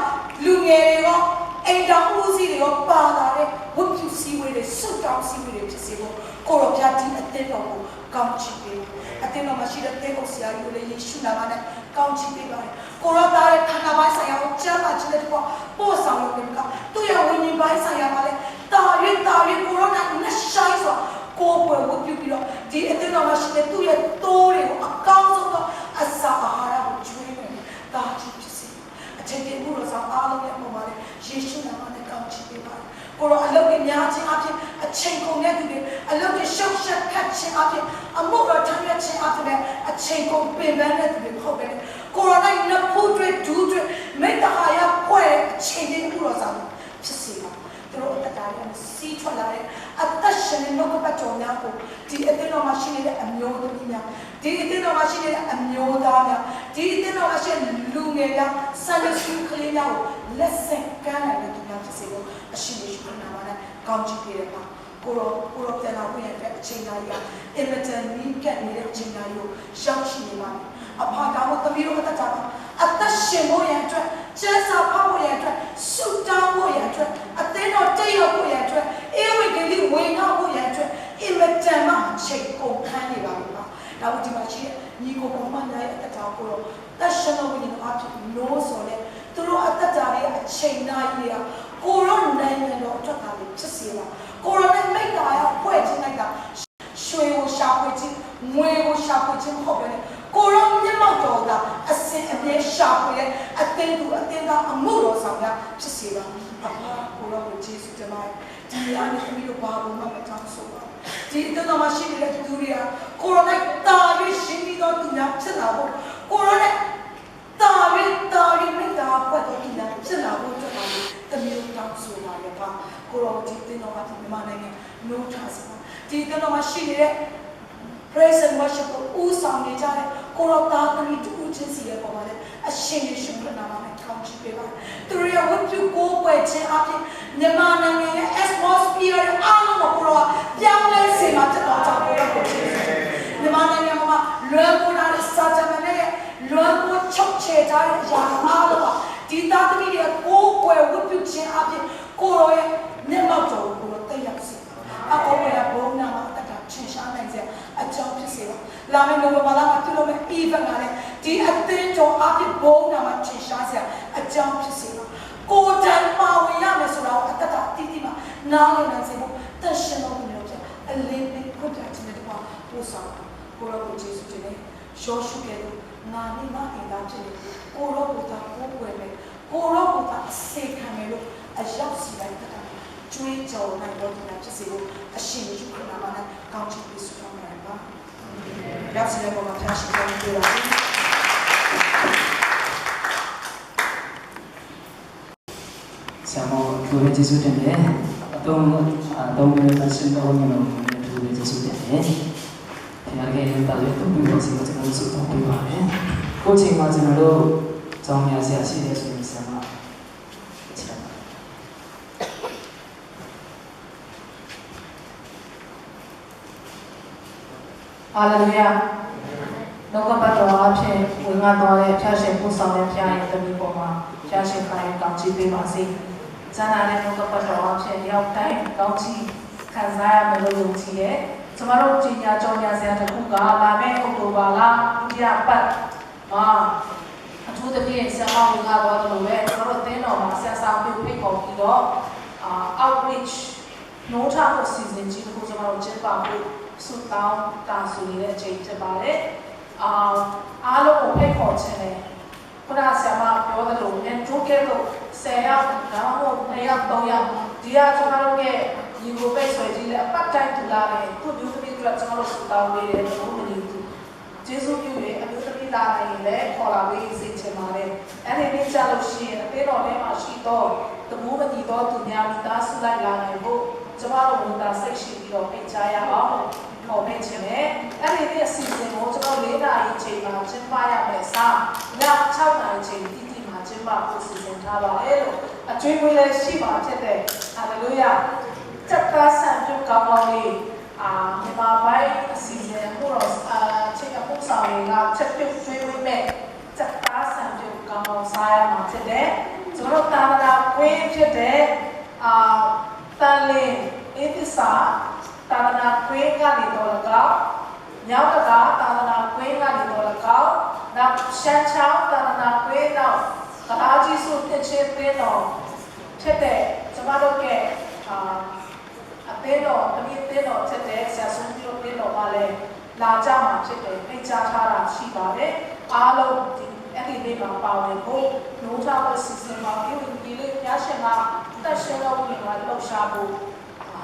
လူငယ်တွေရောအိမ်တော်ဦးစီးတွေရောပါလာတဲ့ဝတ်ပြုစည်းဝေးတွေဆုတောင်းစည်းဝေးတွေဖြစ်စေဖို့ကိုရောပြဒီအသင်းတော်ကိုကောင်းချီးပေးအသင်းတော်မှာရှိတဲ့တေကိုဆရာကြီးကိုလည်းယေရှုနာမနဲ့ကောင်းချီးပေးပါတယ်ကိုရောသားရဲ့ခန္ဓာပိုင်းဆိုင်ရာကိုကျမ်းမာခြင်းတဲ့ပေါ့ပို့ဆောင်လို့ဒီကသူ့ရဲ့ဝိညာဉ်ပိုင်းဆိုင်ရာမှာလည်းတာ၍ကိုရောနဲ့နှဆိုင်ဆိုကိုယ်ပွဲဝတ်ပြုပြီးတော့ ဒီအတင်းတော်မှာရှိတဲ့သူ့ရဲ့တိုးတွေကိုအကောင်းဆုံးသောအစာအာဟာရကိုကျွေးမယ်ဒါကြီးဖြစ်စေအချိန်တည်းမှုတော်ဆောင်အားလုံးရဲ့ပုံမှာလေယေရှုနာမနဲ့ကောင်းချီးပေးပါတယ်ကိုရောအလုပ်တွေများခြင်းအပြင်အချိန်ကုန်တဲ့သူတွေအလုပ်တွေရှုပ်ရှက်ခတ်ခြင်းအပြင်အမှုတော်ထမ်းရခြင်းအပြင်အချိန်ကုန်ပင်ပန်းတဲ့သူတွေဟုတ်တယ်ကိုရောနဲ့နဖူးတွေဒူးတွေမိတ္တဟာရပွဲအချိန်တည်းမှုတော်ဆောင်ဖြစ်စေပါသူတို့အတ္တရစီးထွက်လာတဲ့အသက်ရှင်တဲ့နှုတ်ကပတ်တော်များကိုဒီအသင်းတော်မှာရှိနေတဲ့အမျိုးသမီးများဒီအသင်းတော်မှာရှိနေတဲ့အမျိုးသားများဒီအသင်းတော်မှာရှိတဲ့လူငယ်များဆန္ဒရှိကလေးများကိုလက်ဆင့်ကမ်းနိုင်တဲ့သူများဖြစ်စေလို့အရှင်ယေရှုခရစ်နာမနဲ့ကောင်းချီးပေးရပါကိုရောပြန်လာဝင်ရတဲ့အချိန်တိုင်းကအင်မတန်နီးကပ်နေတဲ့အချိန်တိုင်းကိုရှောက်ရှိနေပါအဖတော်တို့သမီးတို့အသက်တာအသက်ရှင်ဖို့ရန်အတွက်ကျမ်းစာဖတ်ဖို့ရန်အတွက်ဆုတောင်းဖို့ရန်အတွက်အသင်းတော်တည်ရောက်ဖို့ရန်အတွက်အေဝံဂေလိဝင်ရောက်ဖို့ရန်အတွက်အင်မတန်မှအချိန်ကုန်ခန်းနေပါဘူးပါဒါဝဒီမှာရှိညီကိုပေါ်မှာနိုင်အသက်တာကိုတော့သက်ရှင်တော်ဝင်အဖြစ်လို့ဆိုလဲသူတို့အသက်တာရဲ့အချိန်နာရီကကိုရောနိုင်ငံတော်အတွက်သာဖြစ်စေပါကိုရောနဲ့မိတ္တာရဖွဲ့ခြင်းလိုက်တာရွှေကိုရှာဖွေခြင်းငွေကိုရှာဖွေခြင်းမဟုတ်ဘဲနဲ့ကိုရောမျက်မှောက်တော်ကအစင်အမြဲရှာဖွေတဲ့အသင်းသူအသင်းသားအမှုတော်ဆောင်များဖြစ်စေပါအဖကိုရောကိုယေရှုတင်ပါတယ်ဒီအားနဲ့သမီးတို့ဘာလို့မှမတောင်းဆိုပါဒီအသင်းတော်မှာရှိနေတဲ့သူတွေကကိုရောနဲ့တာရရှင်ပြီးတော့သူများဖြစ်လာဖို့ကိုရောနဲ့တာရမိတ္တာဖွဲ့တော်သူများဖြစ်လာဖို့အတွက်ပါသမီးတို့တောင်းဆိုပါရပါကိုရောဒီအသင်းတော်မှာဒီမြန်မာနိုင်ငံနိုးထစပါဒီအသင်းတော်မှာရှိနေတဲ့praise and worship ကိုဦးဆောင်နေကြတဲ့ကိုရောသားသမီးတူချင်းစီရဲ့ပေါ်မှာလည်းအရှင်ယေရှုခရစ်နာမနဲ့ကောင်းချီးပေးပါသူတို့ရဲ့ဝတ်ပြုကိုးကွယ်ခြင်းအပြင်မြန်မာနိုင်ငံရဲ့ atmosphere အားလုံးကိုကိုရောပြောင်းလဲစေမှာတက်တော်ကြောင့်ကိုရောကိုချီးမြန်မာနိုင်ငံမှာလွယ်ကူလာတဲ့စာတမန်နဲ့လွယ်ကူချုပ်ချယ်ထားတဲ့အရာအားလုံးပါဒီသားသမီးရဲ့ကိုးကွယ်ဝတ်ပြုခြင်းအပြင်ကိုရောရဲ့မျက်မှောက်တော်ကိုရောတက်ရောက်စေအကောင်းရဲ့ဘုန်းနာမှာတက်တာချင်းရှားနိုင်စေအကြောင်းဖြစ်စေပါလာမယ့်နိုဝင်ဘာလမှာပြုလုပ်မယ့် event ကလည်းဒီအသင်းတော်အပြည့်ဘုန်းနာမှာချင်းရှားစေအကြောင်းဖြစ်စေပါကိုယ်တိုင်ပါဝင်ရမယ်ဆိုတာကိုအတ္တအတိအကျနားလည်နိုင်စေဖို့တက်ရှင်တော်မျိုးပြအလေးပေးခွင့်ပြတဲ့တကွာပို့ဆောင်ကိုရောကိုယေရှုတင်နေရှောရှုခဲ့လို့ငါနဲ့ငါအင်သားဖြစ်နေကိုရောကိုသာကိုယ်ွယ်မယ်ကိုရောကိုသာအစေခံမယ်လို့အရောက်စီတိုင်းတက်တာကျွေးကြော်နိုင်တော့တာဖြစ်စေလို့အရှင်ယေရှုခရစ်နာမနဲ့ကောင်းချီးပေးဆုတောင်းပါတယ်ပါ။ရောက်စီတဲ့ပေါ်မှာဖျားရှင်ကောင်းပေးပါစေ။ဆရာမတို့လည်းကျေးဇူးတင်တယ်။အတုံးမျိုးသရှင်တော်မျိုးတို့လည်းကျေးဇူးတင်တယ်။ဒီမှာလည်းတာလည်းတုံးပြီးတော့စီကျွန်တော်ဆုတောင်းပေးပါမယ်။ကိုချိန်မှာကျွန်တော်တို့ကြောင်းများဆရာရှိတယ်ဆိုရင်ဆရာမဟာလေလုယာနှုတ်ကပတ်တော်အဖြစ်ဝင်ငါတော်တဲ့ဖျားရှင်ပူဆောင်တဲ့ဖျားရဲ့တမီးပေါ်မှာဖျားရှင်ခိုင်းကောင်းချီးပေးပါစေ။ဇာနာတဲ့နှုတ်ကပတ်တော်အဖြစ်ရောက်တိုင်းကောင်းချီးခံစားရမယ်လို့ယုံကြည်ရဲ့။ကျမတို့ကြီးညာကြောညာဆရာတခုကလာမယ့်အောက်တိုဘာလဒုတိယပတ်မှာအထူးသဖြင့်ဆရာမဝင်ငါတော်တို့ပဲကျမတို့တင်းတော်မှာဆရာဆောင်ပြုဖိတ်ခေါ်ပြီးတော့outreach နိုးထဖို့စီစဉ်ကြီးတစ်ခုကျမတို့ကျင်းပဖို့ဆုတောင်းတာဆိုနေတဲ့အချိန်ဖြစ်ပါတယ်။အားလုံးကိုဖိတ်ခေါ်ခြင်းနဲ့ခုနဆရာမပြောသလိုနဲ့ဒုက္ခတို့10ယောက်ဒါမှမဟုတ်2ယောက်3ယောက်ဒီကကျွန်တော်တို့ရဲ့ညီကိုပိတ်ဆွဲကြီးလည်းအပတ်တိုင်းထူလာတယ်သူမျိုးသမီးတို့ကျွန်တော်တို့ဆုတောင်းနေတယ်ဘုရားမင်းကြီးကျေးဇူးပြု၍အမျိုးသမီးလာနိုင်ရင်လည်းခေါ်လာပေးစေချင်ပါတယ်။အဲ့ဒီနေ့ကျလို့ရှိရင်အသေးတော်ထဲမှာရှိတော့တမိုးမကြီးတော့သူများမိသားစုလိုက်လာနိုင်ဖို့ကျွန်တော်တို့ဝန်တာစိတ်ရှိပြီးတော့ဖိတ်ကြားရအောင်ပေါ်ပေးခြင်းနဲ့အဲ့ဒီနေ့အစီအစဉ်ကိုကျွန်တော်၄နာရီချိန်မှာကျင်းပရမယ်။ည6နာရီချိန်တိမှာကျင်းပဖို့စီစဉ်ထားပါတယ်လို့အကျွေးမွေးလည်းရှိပါဖြစ်တဲ့ဟာလေလုယာစက်သားဆန်ပြုကောင်းကောင်းလေးမြန်မာပိုင်းအစီအစဉ်ဟိုတော့ချိန်အဖို့ဆောင်တွေကချက်ပြုတ်ကျွေးဝေးမဲ့စက်သားဆန်ပြုကောင်းကောင်းစားရမှာဖြစ်တဲ့ကျွန်တော်တာမနာကွင်းဖြစ်တဲ့တန်လင်းအေးသစ္စာတာမနာကွင်းကနေတော့လကောက်ညောင်းတကာတာမနာကွင်းကနေတော့လကောက်နောက်ရှမ်းချောင်းတာမနာကွင်းနောက်ကလာကြီးစုဖြစ်ချင်းပင်းတော်ဖြစ်တဲ့ကျမတို့ရဲ့အ သေးတော့တမီးသေးတော့ချက်တဲ့ဆရာဆုံးပြီးတော့သေးတော့မှလည်းလာကြမှာဖြစ်တယ်ဖိတ်ကြားထားတာရှိပါတယ်အားလုံးဒီအဲ့ဒီလေးမှာပါဝင်ဖို့နိုးထားဖို့စီစဉ်ပါပြီးဒီလေးရရှင်ကတက်ရှင်တော့ဝင်လာလှုပ်ရှားဖို့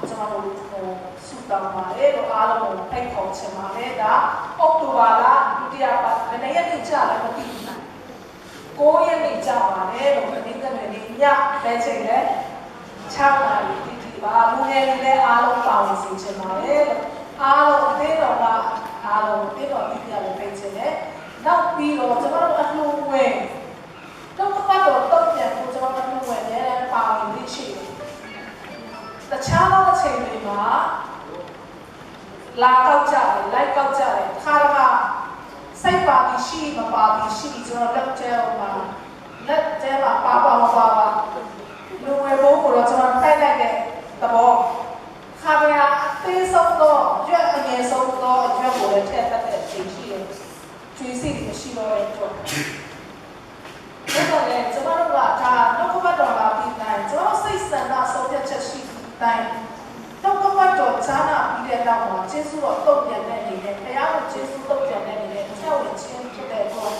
ကျွန်တော်တို့ဆူတောင်းပါတယ်လို့အားလုံးကိုဖိတ်ခေါ်ချင်ပါတယ်ဒါအောက်တိုဘာလဒုတိယပတ်ဘယ်နှစ်ရက်နေ့ကြာလဲမသိဘူး9 ရက်နေ့ကြာပါတယ်လို့ဒီကနေ့ညပဲချိန်လဲ6 နာရီတိပါလူငယ်တွေလည်းအားလုံးပါဝင်စီချင်ပါတယ်လို့အားလုံးအသေးတော်ကအားလုံးအသေးတော်ဒီပြလည်းဖိတ်ချင်တယ်နောက်ပြီးတော့ကျွန်တော်တို့အလှူငွေတော့ပတ်တော့တုံ့ပြန်ဖို့ကျွန်တော်တို့အလှူငွေလည်းပါဝင်ပြီးရှိတယ်တခြားသောအချိန်တွေမှာလာကောက်ကြတယ်လိုက်ကောက်ကြတယ်ခါရကစိတ်ပါပြီးရှိမပါပြီးရှိကျွန်တော်လက်ကျဲမှာလက်ကျဲမှာပါလူငယ်ဘိုးကိုတော့ကျွန်တော်တိုက်လိုက်တဲ့သဘောခါရအသေးဆုံးတော့ရွက်အငယ်ဆုံးတော့ရွက်ကိုလည်းထည့်တတ်တဲ့အချိန်ရှိတယ်ကျွေးစီမရှိတော့တဲ့အတွက်ဒါလည်းကျွန်တော်တို့ကဒါနောက်ကပတ်တော်လာပြီးတိုင်းကျွန်တော်စိတ်ဆန္ဒဆုံးဖြတ်ချက်ရှိတိုင်းနောက်ကပတ်တော်ဈာနာပြီးတဲ့နောက်မှာကျေးဇူးတော်တုံ့ပြန်တဲ့အနေနဲ့ဘုရားကိုကျေးဇူးတုံ့ပြန်တဲ့အနေနဲ့အထက်ဝင်ခြင်းဖြစ်တဲ့အတွက်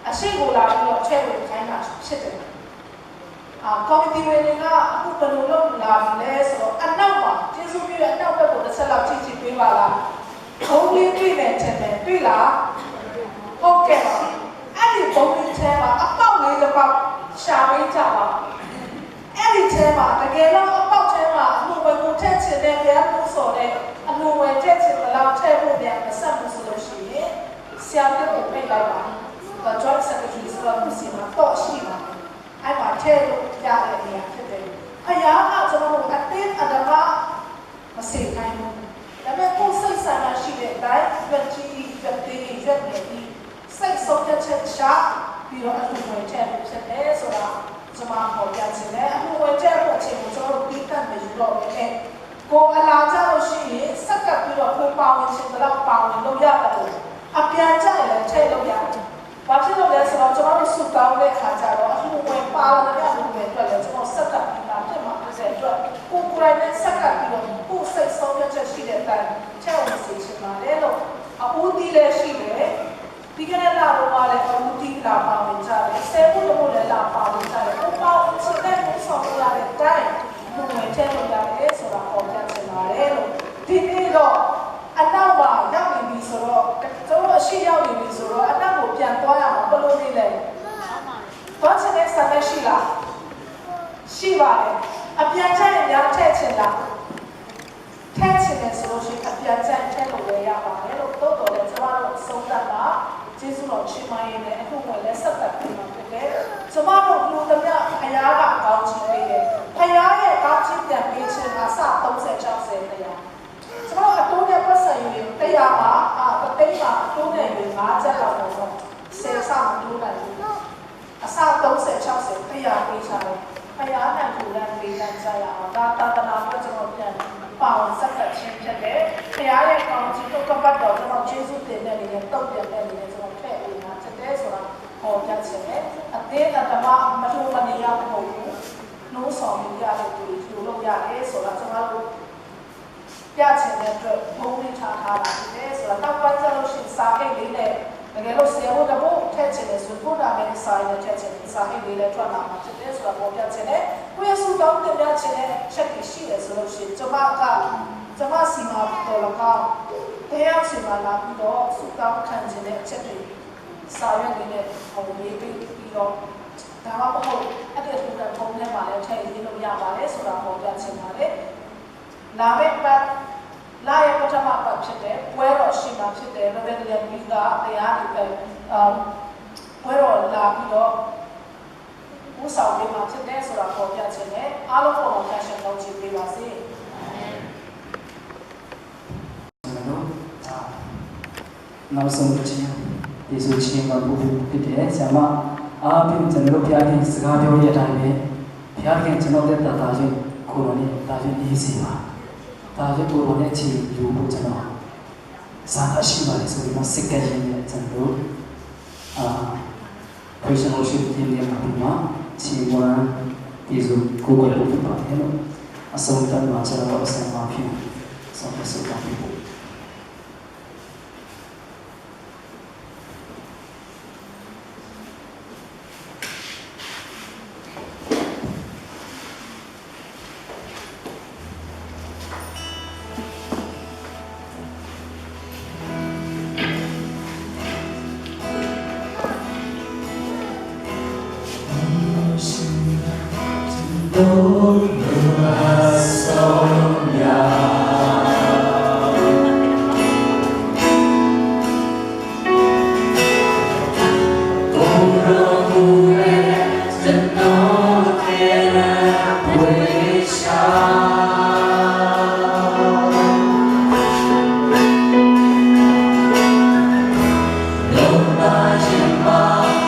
အရှိကိုလာပြီးတော့အထက်ဝင်ခိုင်းတာဖြစ်တယ်ကော်မတီဝင်တွေကအခုဘယ်လိုလုပ်လာလဲဆိုတော့အနောက်မှာကျေးဇူးပြုတဲ့အနောက်ဘက်ကိုတစ်ဆက်လောက်ကြည့်ကြည့်ပေးပါလားဘုံလေးတွေ့မယ်ထင်တယ်တွေ့လားဟုတ်ကဲ့ပါအဲ့ဒီဘုံလေးထဲမှာအပေါက်လေးတစ်ပေါက်ရှာပေးကြပါအဲ့ဒီထဲမှာတကယ်လို့အပေါက်ထဲမှာအမှုဝယ်ကိုထည့်ချင်တဲ့ဘုရားကိုဆိုတဲ့အမှုဝယ်ထည့်ချင်တဲ့လောက်ထည့်ဖို့ပြန်မဆက်ဘူးဆိုလို့ရှိရင်ဆရာတို့ကိုဖိတ်လိုက်ပါjoint secretary ဆိုတော့သူစီမှာတော့ရှိပါအဲ့မှာထဲလို့ရတဲ့နေရာဖြစ်တယ်။အရာကကျွန်တော်တို့အတင်းအဓမ္မမစေခိုင်းဘူး။ဒါပေမဲ့ကိုယ်စိတ်ဆန္ဒရှိတဲ့အတိုင်းရွက်ကြီးရွက်သေးရွက်နေပြီးစိတ်ဆုံးဖြတ်ချက်ရှာပြီးတော့အမှုဝင်ချက်ဖြစ်တယ်ဆိုတာကျွန်မပေါ်ပြချင်တယ်။အမှုဝင်ချက်ဖို့အချိန်ကိုကျွန်တော်တို့ပြီးတတ်နေလို့ပဲ။ကိုအလားကြလို့ရှိရင်စက်ကပ်ပြီးတော့ကိုပါဝင်ခြင်းတော့ပါဝင်လို့ရတယ်။အပြန်ကြရင်လည်းထည့်လို့ရတယ်။ဘာဖြစ်လို့လဲဆိုတော့ကျွန်တော်တို့စုတောင်းတဲ့အခါကျတော့အမှုဝင်ပါလာတဲ့လူတွေအတွက်လည်းကျွန်တော်စက်ကပ်ပြီးတာဖြစ်မှာဖြစ်တဲ့အတွက်ကိုယ်ကိုယ်တိုင်နဲ့စက်ကပ်ပြီးတော့ကိုယ်စိတ်ဆုံးဖြတ်ချက်ရှိတဲ့အတိုင်းထည့်ဝင်စေချင်ပါတယ်လို့အဦးတီးလည်းရှိတယ်ဒီကနေ့လာတော့ပါလေအဦးတီးလာပါဝင်ကြတယ်ဆယ်ဖို့လို့လည်းလာပါဝင်ကြတယ်ကိုပေါ့စက်တဲ့ကိုဆောင်ရတဲ့အတိုင်းဘုံဝင်ထည့်လို့ရတယ်ဆိုတာပေါ်ပြချင်ပါတယ်လို့ဒီနေ့တော့အနောက်မှာရောက်နေပြီဆိုတော့ကျွန်တော်အရှိရောက်နေပြီဆိုတော့အနောက်ကိုပြန်သွားရမှာဘယ်လိုနေလဲသွားချင်တဲ့ဆက်ရှိလားရှိပါတယ်အပြန်ကျရင်များထည့်ချင်လားထည့်ချင်တယ်ဆိုလို့ရှိရင်အပြန်ကျထည့်လို့ရပါတယ်လို့တော့တော်တယ်ကျွန်တော်တို့ဆုံးသက်တာကျေးဇူးတော်ချီးမွမ်းရင်းနဲ့အခုဝင်လဲဆက်သက်ပြီးမှဖြစ်တယ်ကျွန်တော်တို့လူသမျှအရာကကောင်းချီးပေးတယ်ဖခင်ရဲ့ကောင်းချီးပြန်ပေးခြင်းကစ30 60တရားကျွန်တော်အတိုးနဲ့ပတ်စံယူရင်တရားမှာတသိန်းမှာအတိုးနဲ့ယူ5ချက်လောက်တော့ဆယ်ဆမတိုးတယ်အစ30 60တရားပေးချတယ်ဖခင်နဲ့ကိုယ်နဲ့ပေးလိုက်ကြရအောင်ဒါတာတနာကကျွန်တော်ပြန်ပါဝင်ဆက်သက်ခြင်းဖြစ်တယ်ဖခင်ရဲ့ကောင်းချီးတော့ကပတ်တော်ကျွန်တော်ယေရှုတင်တဲ့နေနဲ့တုတ်ပြန်တဲ့နေနဲ့ကျွန်တော်ထည့်ပေးတာဖြစ်တယ်ဆိုတာဟောပြချင်တယ်အသေးအတမမထိုးမနေရမဟုတ်ဘူးနှိုးဆောင်ရတဲ့သူတွေယူလို့ရတယ်ဆိုတာကျွန်တော်တို့ပြချင်တဲ့အတွက်ဘုံနဲ့ထားတာဖြစ်တယ်ဆိုတော့နောက်ပိုင်းကျလို့ရှိရင်စာအိတ်လေးနဲ့တကယ်လို့ဆရာတို့တပုတ်ထည့်ချင်တယ်ဆိုတော့ဒါလည်းစာရည်နဲ့ထည့်ချင်တယ်စာအိတ်လေးလည်းထွက်လာမှာဖြစ်တယ်ဆိုတော့ပေါ်ပြချင်တယ်ကိုယ့်ရဲ့စုတောင်းတင်ပြချင်တဲ့ချက်တွေရှိတယ်ဆိုလို့ရှိရင်ကျွန်မစီမံတော်လကောက်တရားစီမံလာပြီးတော့စုတောင်းခံချင်တဲ့အချက်တွေစာရွက်လေးနဲ့ဟောရေးပြီးတော့ဒါမှမဟုတ်အဲ့ဒီထုံးတဲ့ပုံနဲ့ပါလဲထည့်ရေးလို့ရပါတယ်ဆိုတာပေါ်ပြချင်ပါတယ်လာမယ့်ပတ်လာရပထမပတ်ဖြစ်တယ်ပွဲတော်ရှိမှဖြစ်တယ်ရဗယ်လီယံဘီကတရားတွေပွဲတော်လာပြီးတော့ဦးဆောင်ပေးမှဖြစ်တယ်ဆိုတာပေါ်ပြချင်တယ်အားလုံးပေါ်မှာဖက်ရှင်ကောင်းချီးပေးပါစေနောက်ဆုံးချင်းဒီဆိုချင်းမှာဘုရားဖြစ်တယ်ဆရာမအားဖြင့်ကျွန်တော်တို့ဘုရားခင်စကားပြောရတဲ့အတိုင်းပဲဘုရားခင်ကျွန်တော်တဲ့တာရှင်ကိုယ်တော်နဲ့တာရှင်ဒီစီပါဒါကြောင့်ကိုယ်တော်နဲ့ချီယူဖို့ကျွန်တော်စာရှိပါတယ်ဆိုပြီးမှစိတ်ကရင်နဲ့ကျွန်တော်personal worship team နဲ့မှာချီဝမ်းဒီဆိုကိုယ်ကိုယ်လုပ်ပါတယ်လို့ အဆုံးသတ်မှာကျွန်တော်အစံမှာဖြစ်ဆုံးဖြတ်စုတာဖြစ်ဖို့ Hãy subscribe cho kênh Ghiền Mì Gõ để không bỏ lỡ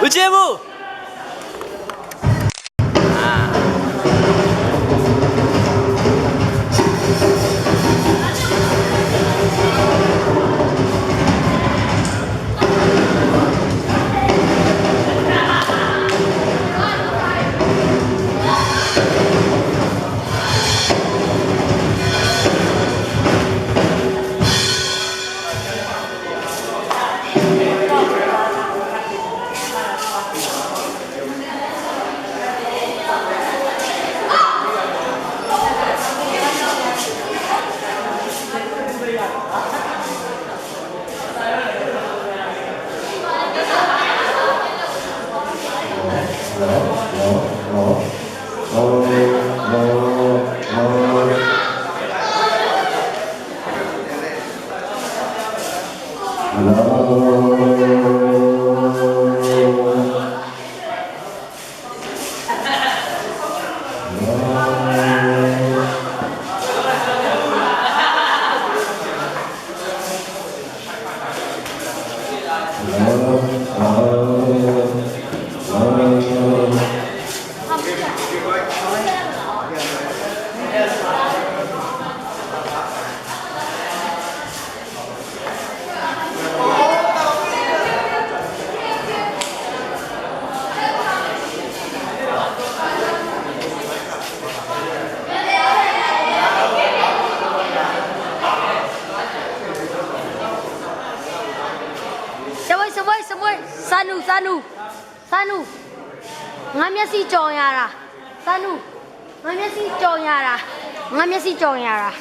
不接不。ဆန်းနုငါမျက်စိကြော်ရတာဆန်းနုငါမျက်စိကြော်ရတာငါမျက်စိကြော်ရတာ